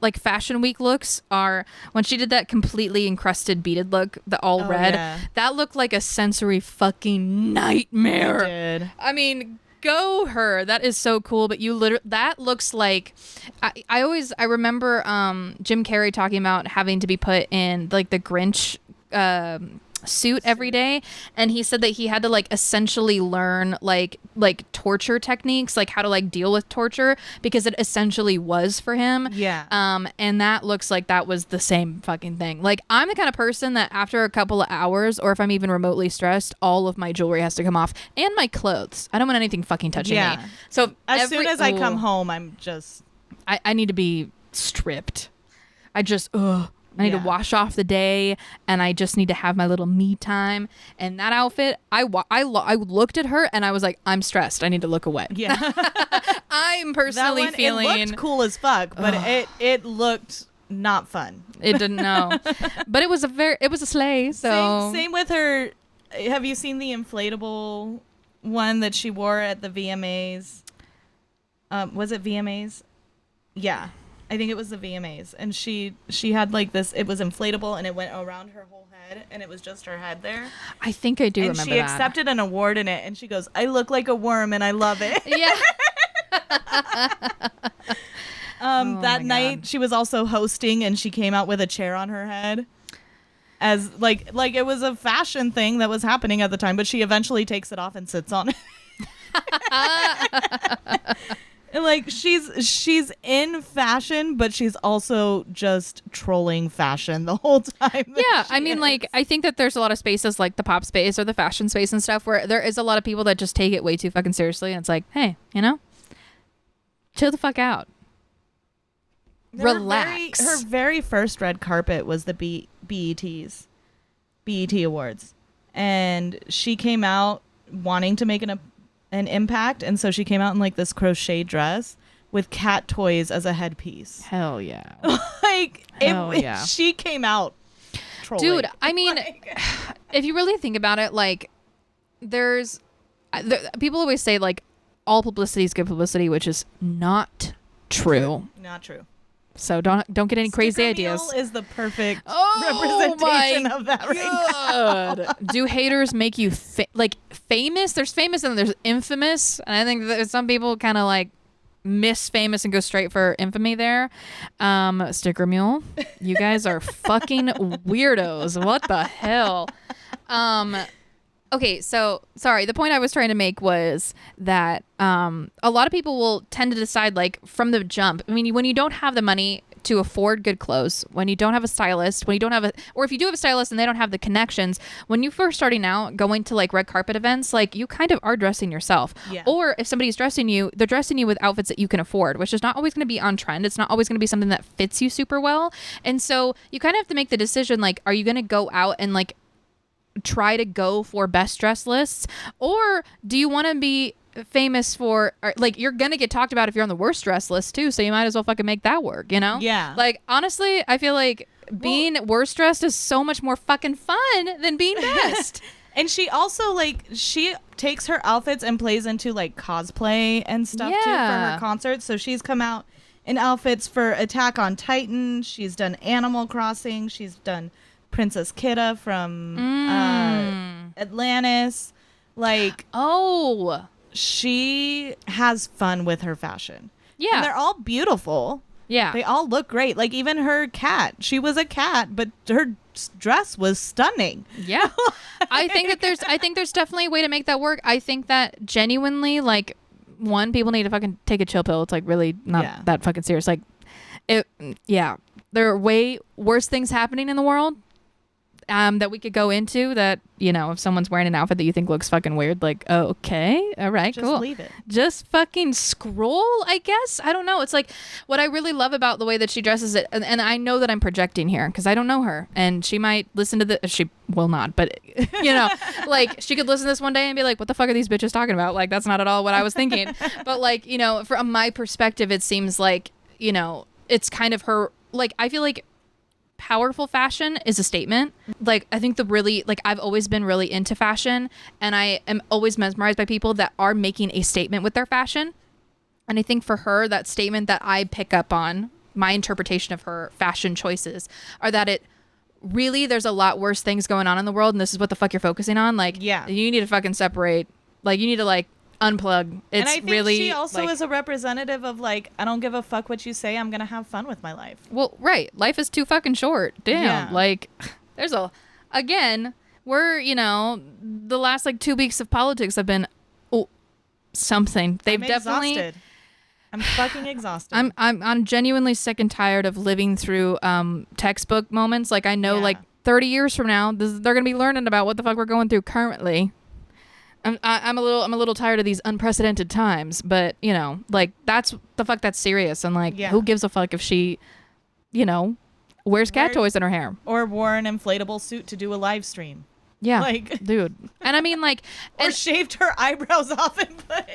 like Fashion Week looks are when she did that completely encrusted beaded look, the all red. Yeah. That looked like a sensory fucking nightmare. It did. I mean, go her. That is so cool. But that looks like I remember Jim Carrey talking about having to be put in like the Grinch suit every day, and he said that he had to like essentially learn like torture techniques, like how to like deal with torture, because it essentially was for him. And that looks like that was the same fucking thing. Like, I'm the kind of person that after a couple of hours, or if I'm even remotely stressed, all of my jewelry has to come off, and my clothes. I don't want anything fucking touching me. So as soon as I come home, I'm just I need to be stripped. I need to wash off the day, and I just need to have my little me time. And that outfit, I looked at her, and I was like, I'm stressed. I need to look away. Yeah. I'm personally feeling... It looked cool as fuck, but it looked not fun. It didn't know. But it was a sleigh, so... Same with her. Have you seen the inflatable one that she wore at the VMAs? Was it VMAs? Yeah. I think it was the VMAs, and she had like this, it was inflatable and it went around her whole head, and it was just her head there. I think I do remember that. And she accepted an award in it, and she goes, I look like a worm and I love it. Yeah. That night she was also hosting, and she came out with a chair on her head as like it was a fashion thing that was happening at the time, but she eventually takes it off and sits on it. And like she's in fashion, but she's also just trolling fashion the whole time. Yeah, I mean, like, I think that there's a lot of spaces like the pop space or the fashion space and stuff where there is a lot of people that just take it way too fucking seriously, and it's like, hey, chill the fuck out. Relax. Her very first red carpet was the BET Awards, and she came out wanting to make an impact, and so she came out in like this crochet dress with cat toys as a headpiece. Hell yeah. She came out trolling. Dude, I mean, if you really think about it, like, people always say like all publicity is good publicity, which is not true. Not true. So don't get any crazy Sticker ideas. meal is the perfect Oh representation my of that right now. Do haters make you famous? There's famous and there's infamous, and I think that some people kind of like miss famous and go straight for infamy there. Sticker mule, you guys are fucking weirdos. What the hell? Okay, so sorry. The point I was trying to make was that a lot of people will tend to decide like from the jump. I mean, when you don't have the money to afford good clothes, when you don't have a stylist, when you don't have or if you do have a stylist and they don't have the connections, when you first starting out going to like red carpet events, like you kind of are dressing yourself. Yeah. Or if somebody's dressing you, they're dressing you with outfits that you can afford, which is not always going to be on trend. It's not always going to be something that fits you super well. And so you kind of have to make the decision, like, are you going to go out and like try to go for best dress lists, or do you want to be famous for, or, like, you're gonna get talked about if you're on the worst dress list too, so you might as well fucking make that work, you know? Yeah. Like, honestly, I feel like being worst dressed is so much more fucking fun than being best. And she also like she takes her outfits and plays into like cosplay and stuff too for Yeah. her concerts. So she's come out in outfits for Attack on Titan. She's done Animal Crossing. She's done Princess Kidda from Atlantis. Like, Oh, she has fun with her fashion. yeah. And they're all beautiful. Yeah. They all look great. Like even her cat. She was a cat, but her dress was stunning. Yeah. I think there's definitely a way to make that work. I think that genuinely, like, one, people need to fucking take a chill pill. It's like really not that fucking serious. Like, there are way worse things happening in the world that we could go into, that, you know, if someone's wearing an outfit that you think looks fucking weird, like, oh, okay, all right, Just cool. leave it. Just fucking scroll, I guess. I don't know. It's like what I really love about the way that she dresses it. And I know that I'm projecting here because I don't know her, and she might listen to the, she will not, but you know, like she could listen to this one day and be like, what the fuck are these bitches talking about? Like, that's not at all what I was thinking. But like, you know, from my perspective, it seems like, you know, it's kind of her, like, I feel like powerful fashion is a statement. Like, I think I've always been really into fashion, and I am always mesmerized by people that are making a statement with their fashion. And I think for her, that statement that I pick up on, my interpretation of her fashion choices, are that it really, there's a lot worse things going on in the world, and this is what the fuck you're focusing on. Like, Yeah. you need to fucking separate. Like, you need to like unplug. It's And I think really, she also like, is a representative of like, I don't give a fuck what you say. I'm gonna have fun with my life. well, right. Life is too fucking short. Damn. Yeah. Like, there's again, we're, you know, the last like 2 weeks of politics have been something. They've I'm definitely. exhausted. I'm fucking exhausted. I'm genuinely sick and tired of living through textbook moments. Like, I know, Yeah. like 30 years from now, they're gonna be learning about what the fuck we're going through currently. I'm a little tired of these unprecedented times, but you know, like, that's serious, and like, Yeah. who gives a fuck if she, you know, wears cat toys in her hair? Or wore an inflatable suit to do a live stream. Yeah, Like- dude. And I mean, like, Or and shaved her eyebrows off and put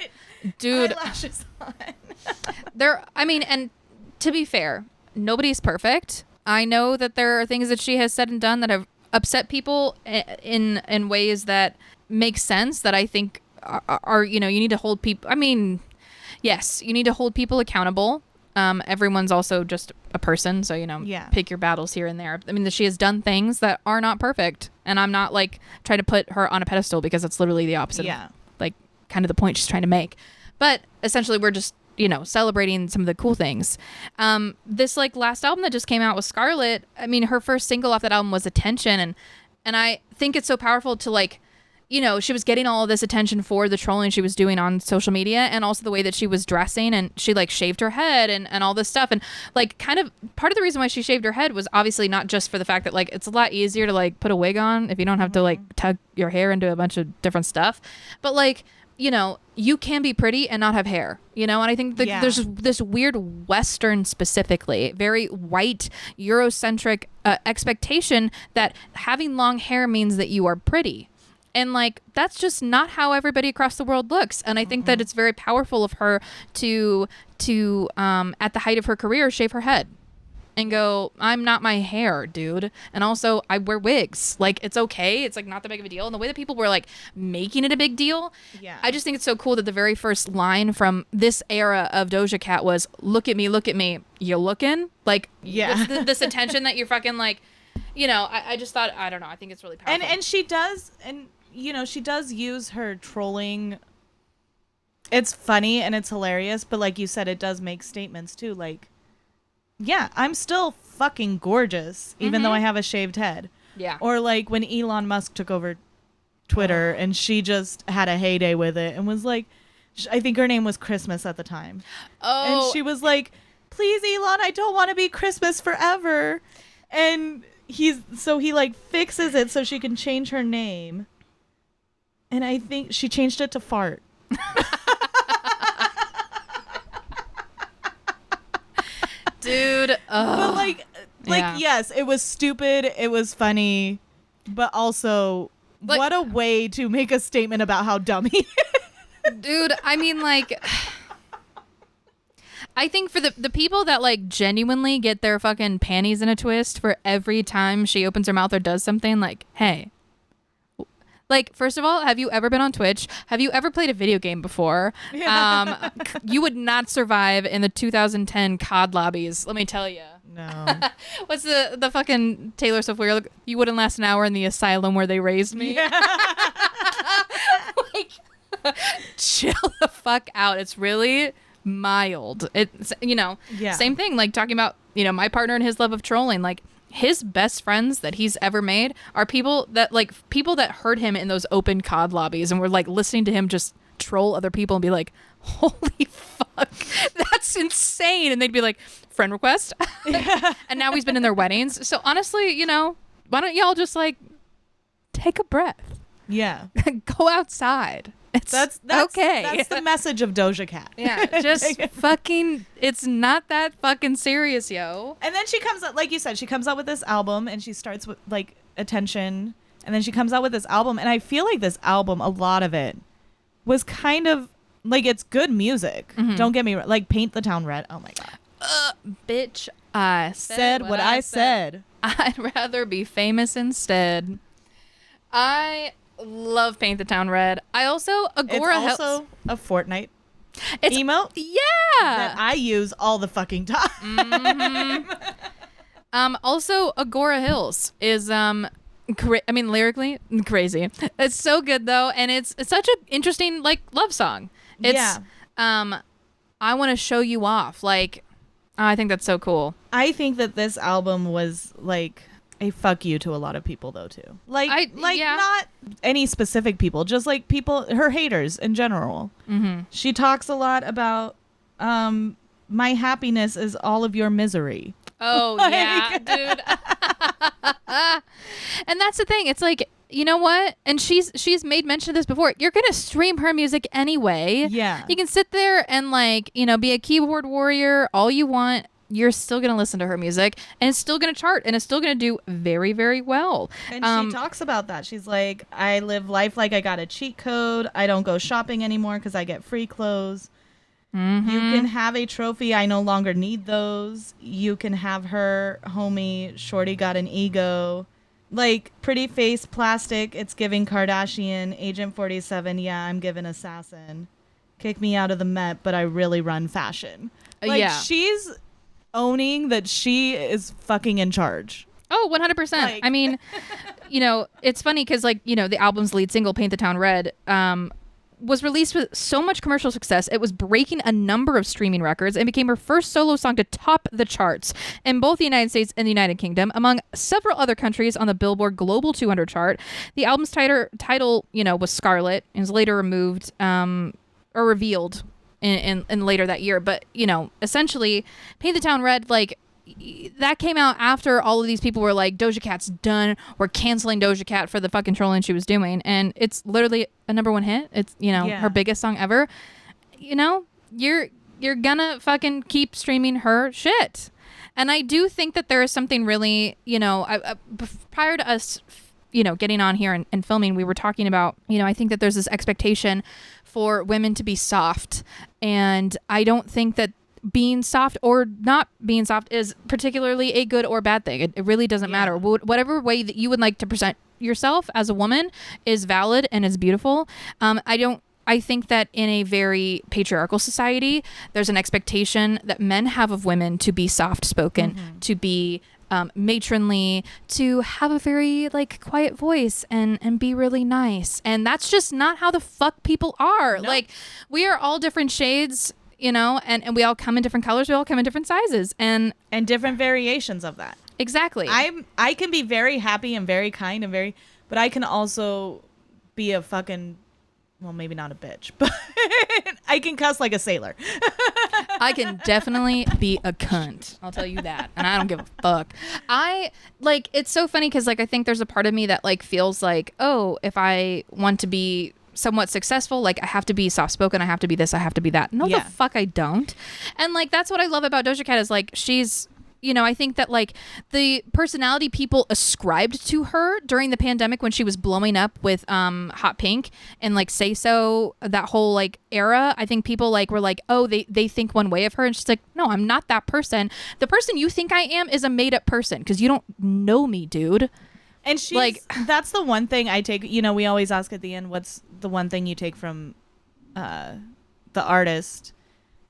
dude, eyelashes on. and to be fair, nobody's perfect. I know that there are things that she has said and done that have upset people in ways that make sense, that I think are, you know, you need to hold people. I mean, yes, you need to hold people accountable. Everyone's also just a person, so, you know, Yeah. pick your battles here and there. I mean, she has done things that are not perfect, and I'm not like trying to put her on a pedestal, because it's literally the opposite. Yeah. Of, like, kind of the point she's trying to make. But essentially, we're just, you know, celebrating some of the cool things. This like last album that just came out with Scarlett, I mean, her first single off that album was Attention, and I think it's so powerful to, like, you know, she was getting all of this attention for the trolling she was doing on social media, and also the way that she was dressing, and she like shaved her head and all this stuff. And like, kind of part of the reason why she shaved her head was obviously not just for the fact that like it's a lot easier to like put a wig on if you don't have to like tug your hair into a bunch of different stuff, but like, you know, you can be pretty and not have hair, you know? And I think that Yeah. there's this weird Western, specifically very white Eurocentric expectation that having long hair means that you are pretty. And like, that's just not how everybody across the world looks. And I think that it's very powerful of her to at the height of her career, shave her head. and go, I'm not my hair, dude. And also, I wear wigs. Like, it's okay. It's like not that big of a deal. And the way that people were like making it a big deal, I just think it's so cool that the very first line from this era of Doja Cat was, look at me, you looking? Like, this attention that you're fucking like, you know, I just thought, I don't know, I think it's really powerful. And she does, and you know, she does use her trolling. It's funny and it's hilarious, but like you said, it does make statements too, like, yeah, I'm still fucking gorgeous, even though I have a shaved head. Yeah. Or like when Elon Musk took over Twitter and she just had a heyday with it and was like, I think her name was Christmas at the time. Oh. And she was like, please, Elon, I don't want to be Christmas forever. And he like fixes it so she can change her name. And I think she changed it to Fart. Dude, but like yes, it was stupid, it was funny, but also like, what a way to make a statement about how dumb he is. Dude, I mean, like, I think for the people that like genuinely get their fucking panties in a twist for every time she opens her mouth or does something, like, hey, like, first of all, have you ever been on Twitch? Have you ever played a video game before? Yeah. You would not survive in the 2010 COD lobbies, let me tell you. No. What's the fucking Taylor Swift where like, you wouldn't last an hour in the asylum where they raised me? Yeah. Like, chill the fuck out. It's really mild. It's, you know, same thing, like talking about, you know, my partner and his love of trolling, like, his best friends that he's ever made are people that heard him in those open COD lobbies and were like listening to him just troll other people and be like, holy fuck, that's insane. And they'd be like, friend request. And now he's been in their weddings. So honestly, you know, why don't y'all just like take a breath? Yeah. Go outside. That's okay. That's the message of Doja Cat. Yeah, just fucking, it's not that fucking serious, yo. And then she comes out, like you said, she comes out with this album and she starts with like Attention. And then she comes out with this album. And I feel like this album, a lot of it was kind of like, it's good music. Mm-hmm. Don't get me wrong. Like Paint the Town Red. Oh my God. Bitch, I said what I said. I'd rather be famous instead. I love Paint the Town Red. I also Agora It's also a Fortnite emote. Yeah. That I use all the fucking time. Mm-hmm. Also Agora Hills is lyrically crazy. It's so good though, and it's such an interesting like love song. It's I want to show you off. Like, I think that's so cool. I think that this album was like a fuck you to a lot of people though too. Not any specific people, just like people, her haters in general. Mm-hmm. She talks a lot about my happiness is all of your misery. Oh, like, yeah, dude. And that's the thing. It's like, you know what? And she's made mention of this before. You're going to stream her music anyway. Yeah. You can sit there and like, you know, be a keyboard warrior all you want. You're still going to listen to her music and it's still going to chart and it's still going to do very, very well. And she talks about that. She's like, I live life like I got a cheat code. I don't go shopping anymore because I get free clothes. Mm-hmm. You can have a trophy. I no longer need those. You can have her, homie, shorty got an ego. Like, pretty face, plastic, it's giving Kardashian. Agent 47, yeah, I'm giving assassin. Kick me out of the Met, but I really run fashion. Like, she's owning that she is fucking in charge. Oh, 100%. Like, I mean, you know, it's funny because, like, you know, the album's lead single, Paint the Town Red, was released with so much commercial success, it was breaking a number of streaming records and became her first solo song to top the charts in both the United States and the United Kingdom, among several other countries on the Billboard Global 200 chart. The album's title, you know, was Scarlet, and was later removed or revealed in later that year. But, you know, essentially, Paint the Town Red, like, that came out after all of these people were like, Doja Cat's done. We're canceling Doja Cat for the fucking trolling she was doing. And it's literally a number one hit. It's, you know, her biggest song ever. You know, you're gonna fucking keep streaming her shit. And I do think that there is something really, you know, prior to us, you know, getting on here and filming, we were talking about, you know, I think that there's this expectation for women to be soft. And I don't think that being soft or not being soft is particularly a good or bad thing. It really doesn't matter. Whatever way that you would like to present yourself as a woman is valid and is beautiful. I think that in a very patriarchal society, there's an expectation that men have of women to be soft-spoken, to be matronly, to have a very like quiet voice and be really nice. And that's just not how the fuck people are. Nope. Like, we are all different shades, you know, and we all come in different colors. We all come in different sizes and different variations of that. Exactly. I can be very happy and very kind and but I can also be a fucking, well, maybe not a bitch, but I can cuss like a sailor. I can definitely be a cunt. I'll tell you that. And I don't give a fuck. It's so funny because, like, I think there's a part of me that, like, feels like, oh, if I want to be somewhat successful, like, I have to be soft-spoken, I have to be this, I have to be that. No, the fuck I don't. And, like, that's what I love about Doja Cat is, like, she's... You know, I think that, like, the personality people ascribed to her during the pandemic when she was blowing up with Hot Pink and, like, Say So, that whole, like, era, I think people, like, were like, oh, they think one way of her. And she's like, no, I'm not that person. The person you think I am is a made-up person because you don't know me, dude. And she's, like, that's the one thing I take, you know, we always ask at the end, what's the one thing you take from the artist?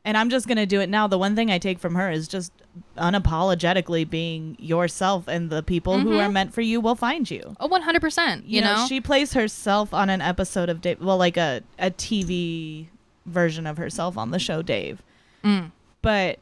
And I'm just going to do it now. The one thing I take from her is just unapologetically being yourself, and the people who are meant for you will find you. Oh, 100%. You know, she plays herself on an episode of Dave, well, like a TV version of herself on the show Dave. But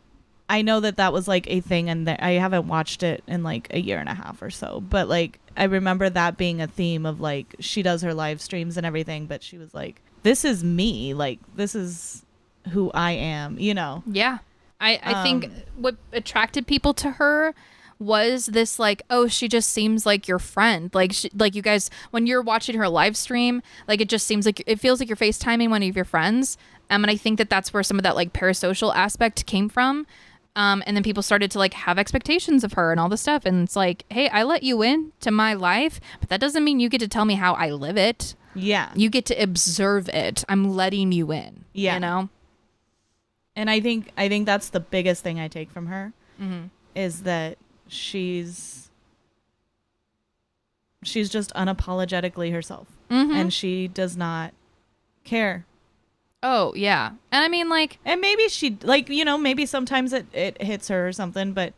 I know that was like a thing, and I haven't watched it in like a year and a half or so. But like, I remember that being a theme of like, she does her live streams and everything, but she was like, this is me. Like, this is who I am, you know? Yeah. I think what attracted people to her was this, like, oh, she just seems like your friend. Like, like, you guys, when you're watching her live stream, like, it just seems like, it feels like you're FaceTiming one of your friends. And I think that's where some of that, like, parasocial aspect came from. And then people started to, like, have expectations of her and all this stuff. And it's like, hey, I let you in to my life, but that doesn't mean you get to tell me how I live it. Yeah. You get to observe it. I'm letting you in. Yeah. You know? And I think that's the biggest thing I take from her is that she's just unapologetically herself, and she does not care. Oh yeah, and I mean, like, and maybe she, like, you know, maybe sometimes it hits her or something, but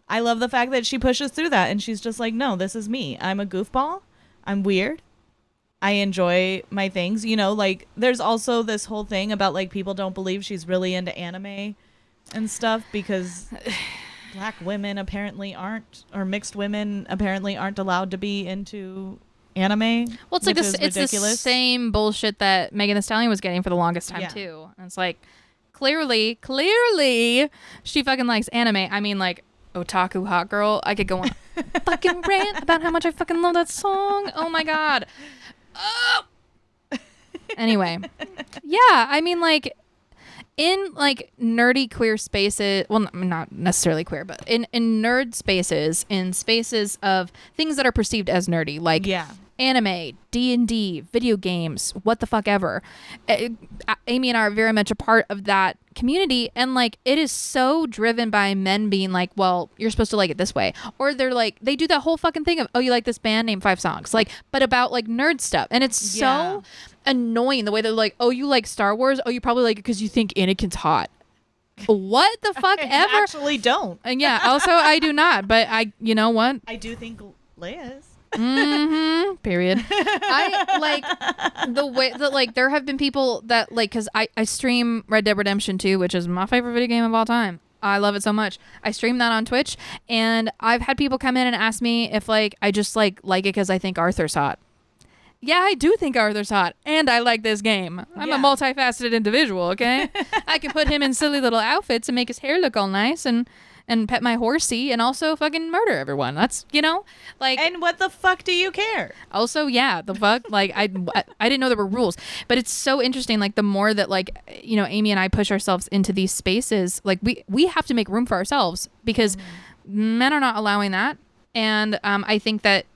I love the fact that she pushes through that, and she's just like, no, this is me. I'm a goofball. I'm weird. I enjoy my things, you know, like, there's also this whole thing about, like, people don't believe she's really into anime and stuff because black women apparently aren't, or mixed women apparently aren't allowed to be into anime. Well, it's like this, it's the same bullshit that Megan Thee Stallion was getting for the longest time too. And it's like, clearly she fucking likes anime. I mean, like, Otaku Hot Girl, I could go on a fucking rant about how much I fucking love that song. Oh my god. Oh. Anyway, yeah, I mean, like, in, like, nerdy queer spaces, well, not necessarily queer, but in nerd spaces, in spaces of things that are perceived as nerdy, like anime, D&D, video games, what the fuck ever. Amy and I are very much a part of that community, and, like, it is so driven by men being like, well, you're supposed to like it this way, or they're like, they do that whole fucking thing of, oh, you like this band, name 5 songs, like, but about, like, nerd stuff, and it's so annoying the way they're like, oh, you like Star Wars, oh, you probably like it because you think Anakin's hot. What the fuck ever? I actually don't. And yeah, also I do not, but you know what, I do think Leia is. Period. I like the way that, like, there have been people that, like, because I stream Red Dead Redemption 2, which is my favorite video game of all time. I love it so much. I stream that on Twitch, and I've had people come in and ask me if, like, I just like it because I think Arthur's hot. Yeah, I do think Arthur's hot, and I like this game. I'm a multifaceted individual, okay? I can put him in silly little outfits and make his hair look all nice and pet my horsey and also fucking murder everyone. That's, you know, like... And what the fuck do you care? Also, yeah, the fuck, like, I didn't know there were rules. But it's so interesting, like, the more that, like, you know, Amy and I push ourselves into these spaces, like, we have to make room for ourselves because men are not allowing that. And I think that,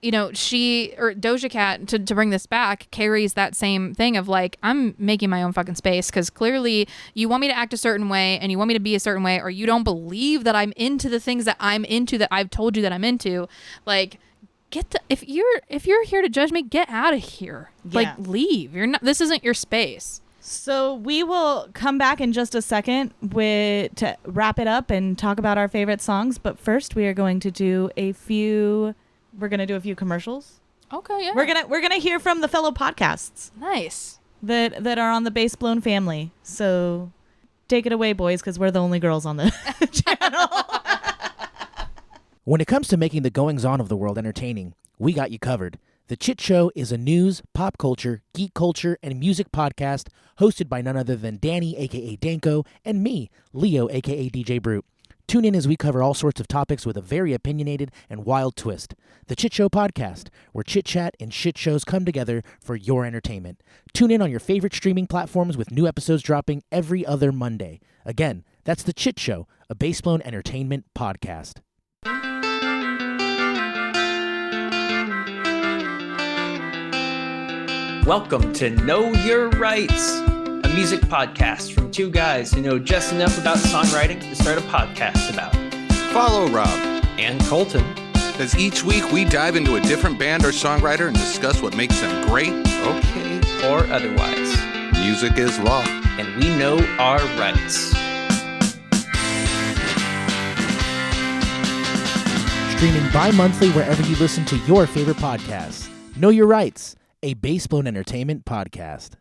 you know, Doja Cat, to bring this back, carries that same thing of like, I'm making my own fucking space because clearly you want me to act a certain way and you want me to be a certain way, or you don't believe that I'm into the things that I'm into that I've told you that I'm into. Like, if you're here to judge me, get out of here. Yeah. Like, leave. This isn't your space. So we will come back in just a second to wrap it up and talk about our favorite songs. But first, we are going to do a few commercials. Okay, yeah. We're gonna hear from the fellow podcasts Nice. that are on the Bass Blown family. So take it away, boys, because we're the only girls on the channel. When it comes to making the goings-on of the world entertaining, we got you covered. The Chit Show is a news, pop culture, geek culture, and music podcast hosted by none other than Danny, a.k.a. Danko, and me, Leo, a.k.a. DJ Brute. Tune in as we cover all sorts of topics with a very opinionated and wild twist. The Chit Show Podcast, where chit-chat and shit shows come together for your entertainment. Tune in on your favorite streaming platforms with new episodes dropping every other Monday. Again, that's The Chit Show, a Bass Blown Entertainment podcast. Welcome to Know Your Rights, a music podcast from two guys who know just enough about songwriting to start a podcast about. Follow Rob, And Colton. as each week we dive into a different band or songwriter and discuss what makes them great, okay, Or otherwise. music is law. And we know our rights. Streaming bi-monthly wherever you listen to your favorite podcasts. Know Your Rights, a Bass Blown Entertainment podcast.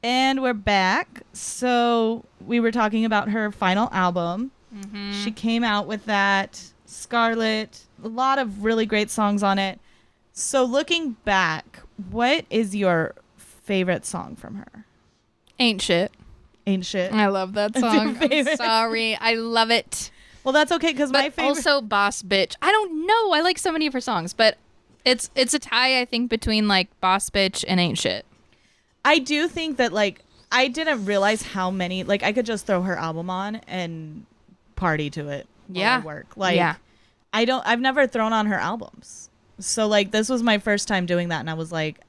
And we're back. So we were talking about her final album. Mm-hmm. She came out with that, Scarlet, a lot of really great songs on it. So looking back, what is your favorite song from her? Ain't Shit. Ain't Shit. I love that It's your song. I'm favorite. sorry. I love it. Well, that's okay because my But favorite. also Boss Bitch. I don't know. I like so many of her songs, but it's a tie, I think, between like Boss Bitch and Ain't Shit. I do think that like I didn't realize how many like I could just throw her album on and party to it while Yeah. I work. Like Yeah. I've never thrown on her albums. So like this was my first time doing that and I was like,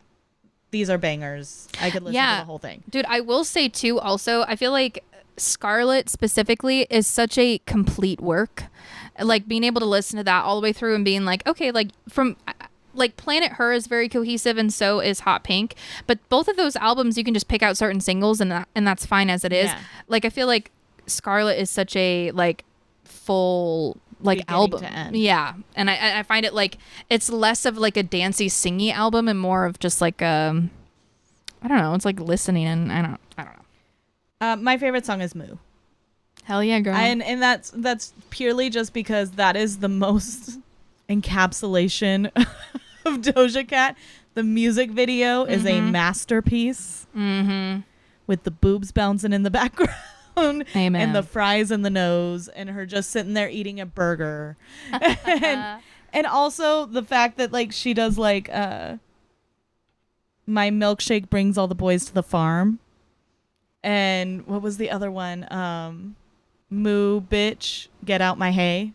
these are bangers. I could listen to the whole thing. Dude, I will say too, also, I feel like Scarlet specifically is such a complete work. Like being able to listen to that all the way through and being like, okay, like from like Planet Her is very cohesive and so is Hot Pink. But both of those albums, you can just pick out certain singles and that's fine as it is. Yeah. Like I feel like Scarlet is such a like full like Beginning album to end. Yeah, and I find it like it's less of like a dancey singy album and more of just like I don't know, it's like listening and I don't know. My favorite song is Moo. Hell yeah, girl. And that's purely just because that is the most encapsulation of Doja Cat. The music video is a masterpiece with the boobs bouncing in the background. Amen. And the fries in the nose and her just sitting there eating a burger. and also the fact that like she does like my milkshake brings all the boys to the farm. And what was the other one? Moo bitch, get out my hay.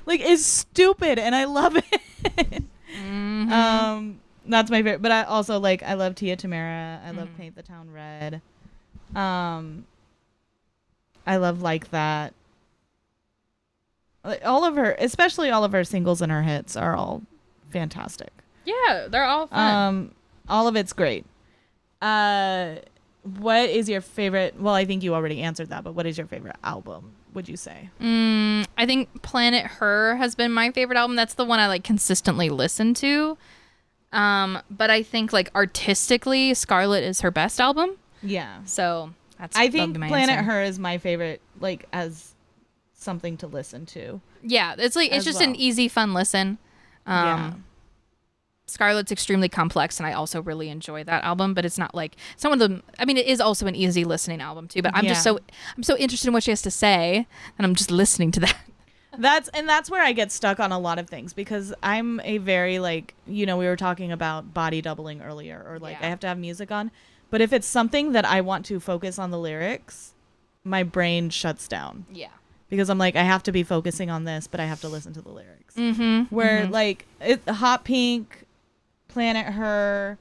Like it's stupid and I love it. That's my favorite, but I also like I love Tia Tamara. I love Paint the Town Red. I love Like That. Like, all of her, especially all of her singles and her hits are all fantastic. Yeah, they're all fun. All of it's great. What is your favorite? Well, I think you already answered that, but what is your favorite album, would you say? I think Planet Her has been my favorite album. That's the one I like consistently listen to. But I think like artistically, Scarlet is her best album. Yeah. So that's I that'll think be my Planet answer. Her is my favorite, like as something to listen to. Yeah, it's like it's as just well. an easy, fun listen. Yeah. Scarlet's extremely complex, and I also really enjoy that album. But it's not like it's not one of them. I mean, it is also an easy listening album too. But I'm so interested in what she has to say, and I'm just listening to that. That's where I get stuck on a lot of things because I'm a very like, we were talking about body doubling earlier or like Yeah. I have to have music on. But if it's something that I want to focus on the lyrics, my brain shuts down Yeah. because I'm like, I have to be focusing on this, but I have to listen to the lyrics. Mm-hmm. Where like Hot Pink, Planet Her,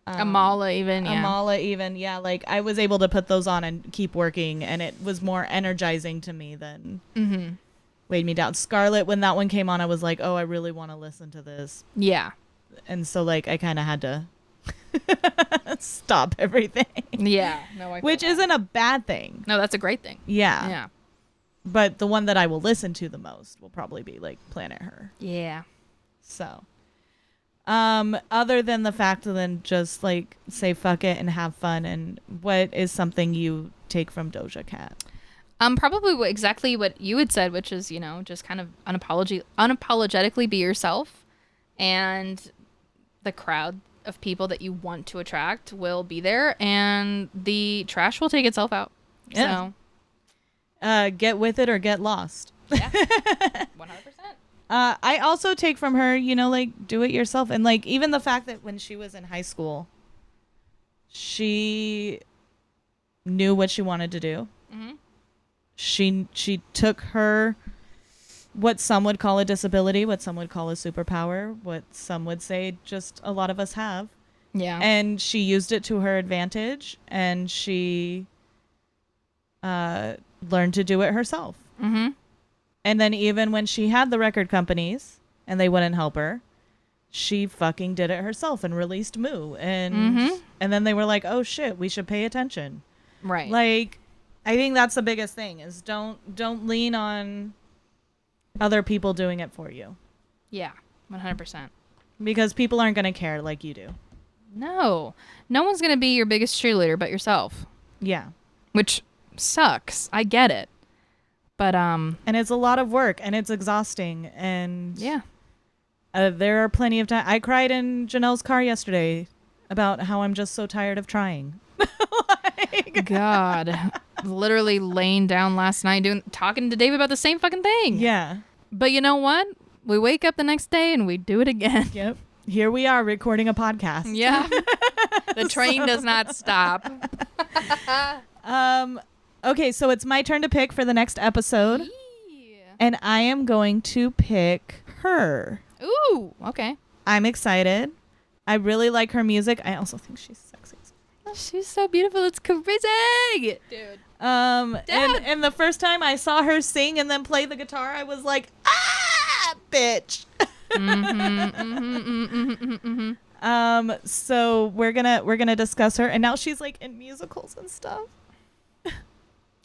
Amala even, yeah. Amala even, yeah. Like I was able to put those on and keep working, and it was more energizing to me than weighed me down. Scarlet, when that one came on, I was like, oh, I really want to listen to this. Yeah. And so like I kind of had to stop everything. Yeah. No, Which isn't a bad thing. No, that's a great thing. Yeah. Yeah. But the one that I will listen to the most will probably be like Planet Her. Yeah. So, other than the fact of then just like say fuck it and have fun, and what is something you take from Doja Cat? Probably exactly what you had said, which is, just kind of unapologetically be yourself, and the crowd of people that you want to attract will be there, and the trash will take itself out. Yeah. So, get with it or get lost. yeah, 100%. I also take from her, like do it yourself, and like even the fact that when she was in high school, she knew what she wanted to do. Mm-hmm. She took her, what some would call a disability, what some would call a superpower, what some would say just a lot of us have. Yeah. And she used it to her advantage, and she learned to do it herself. Mm-hmm. And then even when she had the record companies and they wouldn't help her, she fucking did it herself and released Moo. And then they were like, oh shit, we should pay attention. Right. Like, I think that's the biggest thing is don't lean on other people doing it for you. Yeah, 100%. Because people aren't going to care like you do. No one's going to be your biggest cheerleader but yourself. Yeah. Which sucks. I get it. But, and it's a lot of work and it's exhausting. And yeah. There are plenty of time. I cried in Janelle's car yesterday about how I'm just so tired of trying. God. Literally laying down last night talking to Dave about the same fucking thing. Yeah. But you know what? We wake up the next day and we do it again. Yep. Here we are recording a podcast. Yeah. The train does not stop. Okay, so it's my turn to pick for the next episode. And I am going to pick her. Ooh, okay. I'm excited. I really like her music. I also think she's sexy. She's so beautiful. It's crazy. Dude. And the first time I saw her sing and then play the guitar, I was like, ah, bitch. So we're gonna discuss her, and now she's like in musicals and stuff.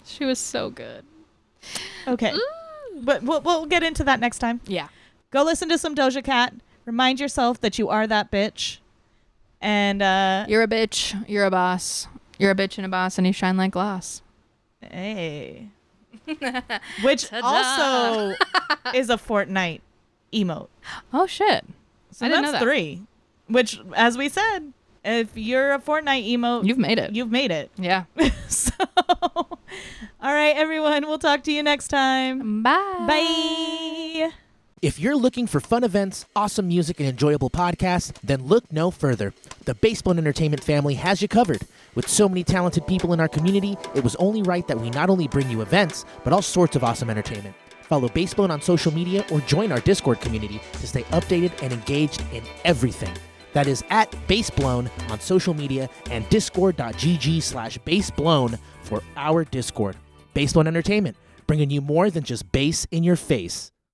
She was so good. Okay. Ooh. But we'll get into that next time. Yeah. Go listen to some Doja Cat. Remind yourself that you are that bitch. And you're a bitch. You're a boss. You're a bitch and a boss, and you shine like glass. Hey. Which Ta-da. also is a Fortnite emote. Oh shit. So I didn't know that's that. 3. Which, as we said, if you're a Fortnite emote, You've made it. You've made it. Yeah. So, all right, everyone. We'll talk to you next time. Bye. Bye. If you're looking for fun events, awesome music, and enjoyable podcasts, then look no further. The Basebone Entertainment family has you covered. With so many talented people in our community, it was only right that we not only bring you events, but all sorts of awesome entertainment. Follow Basebone on social media or join our Discord community to stay updated and engaged in everything. That is at Baseblown on social media and discord.gg/Baseblown for our Discord. Basebone Entertainment, bringing you more than just bass in your face.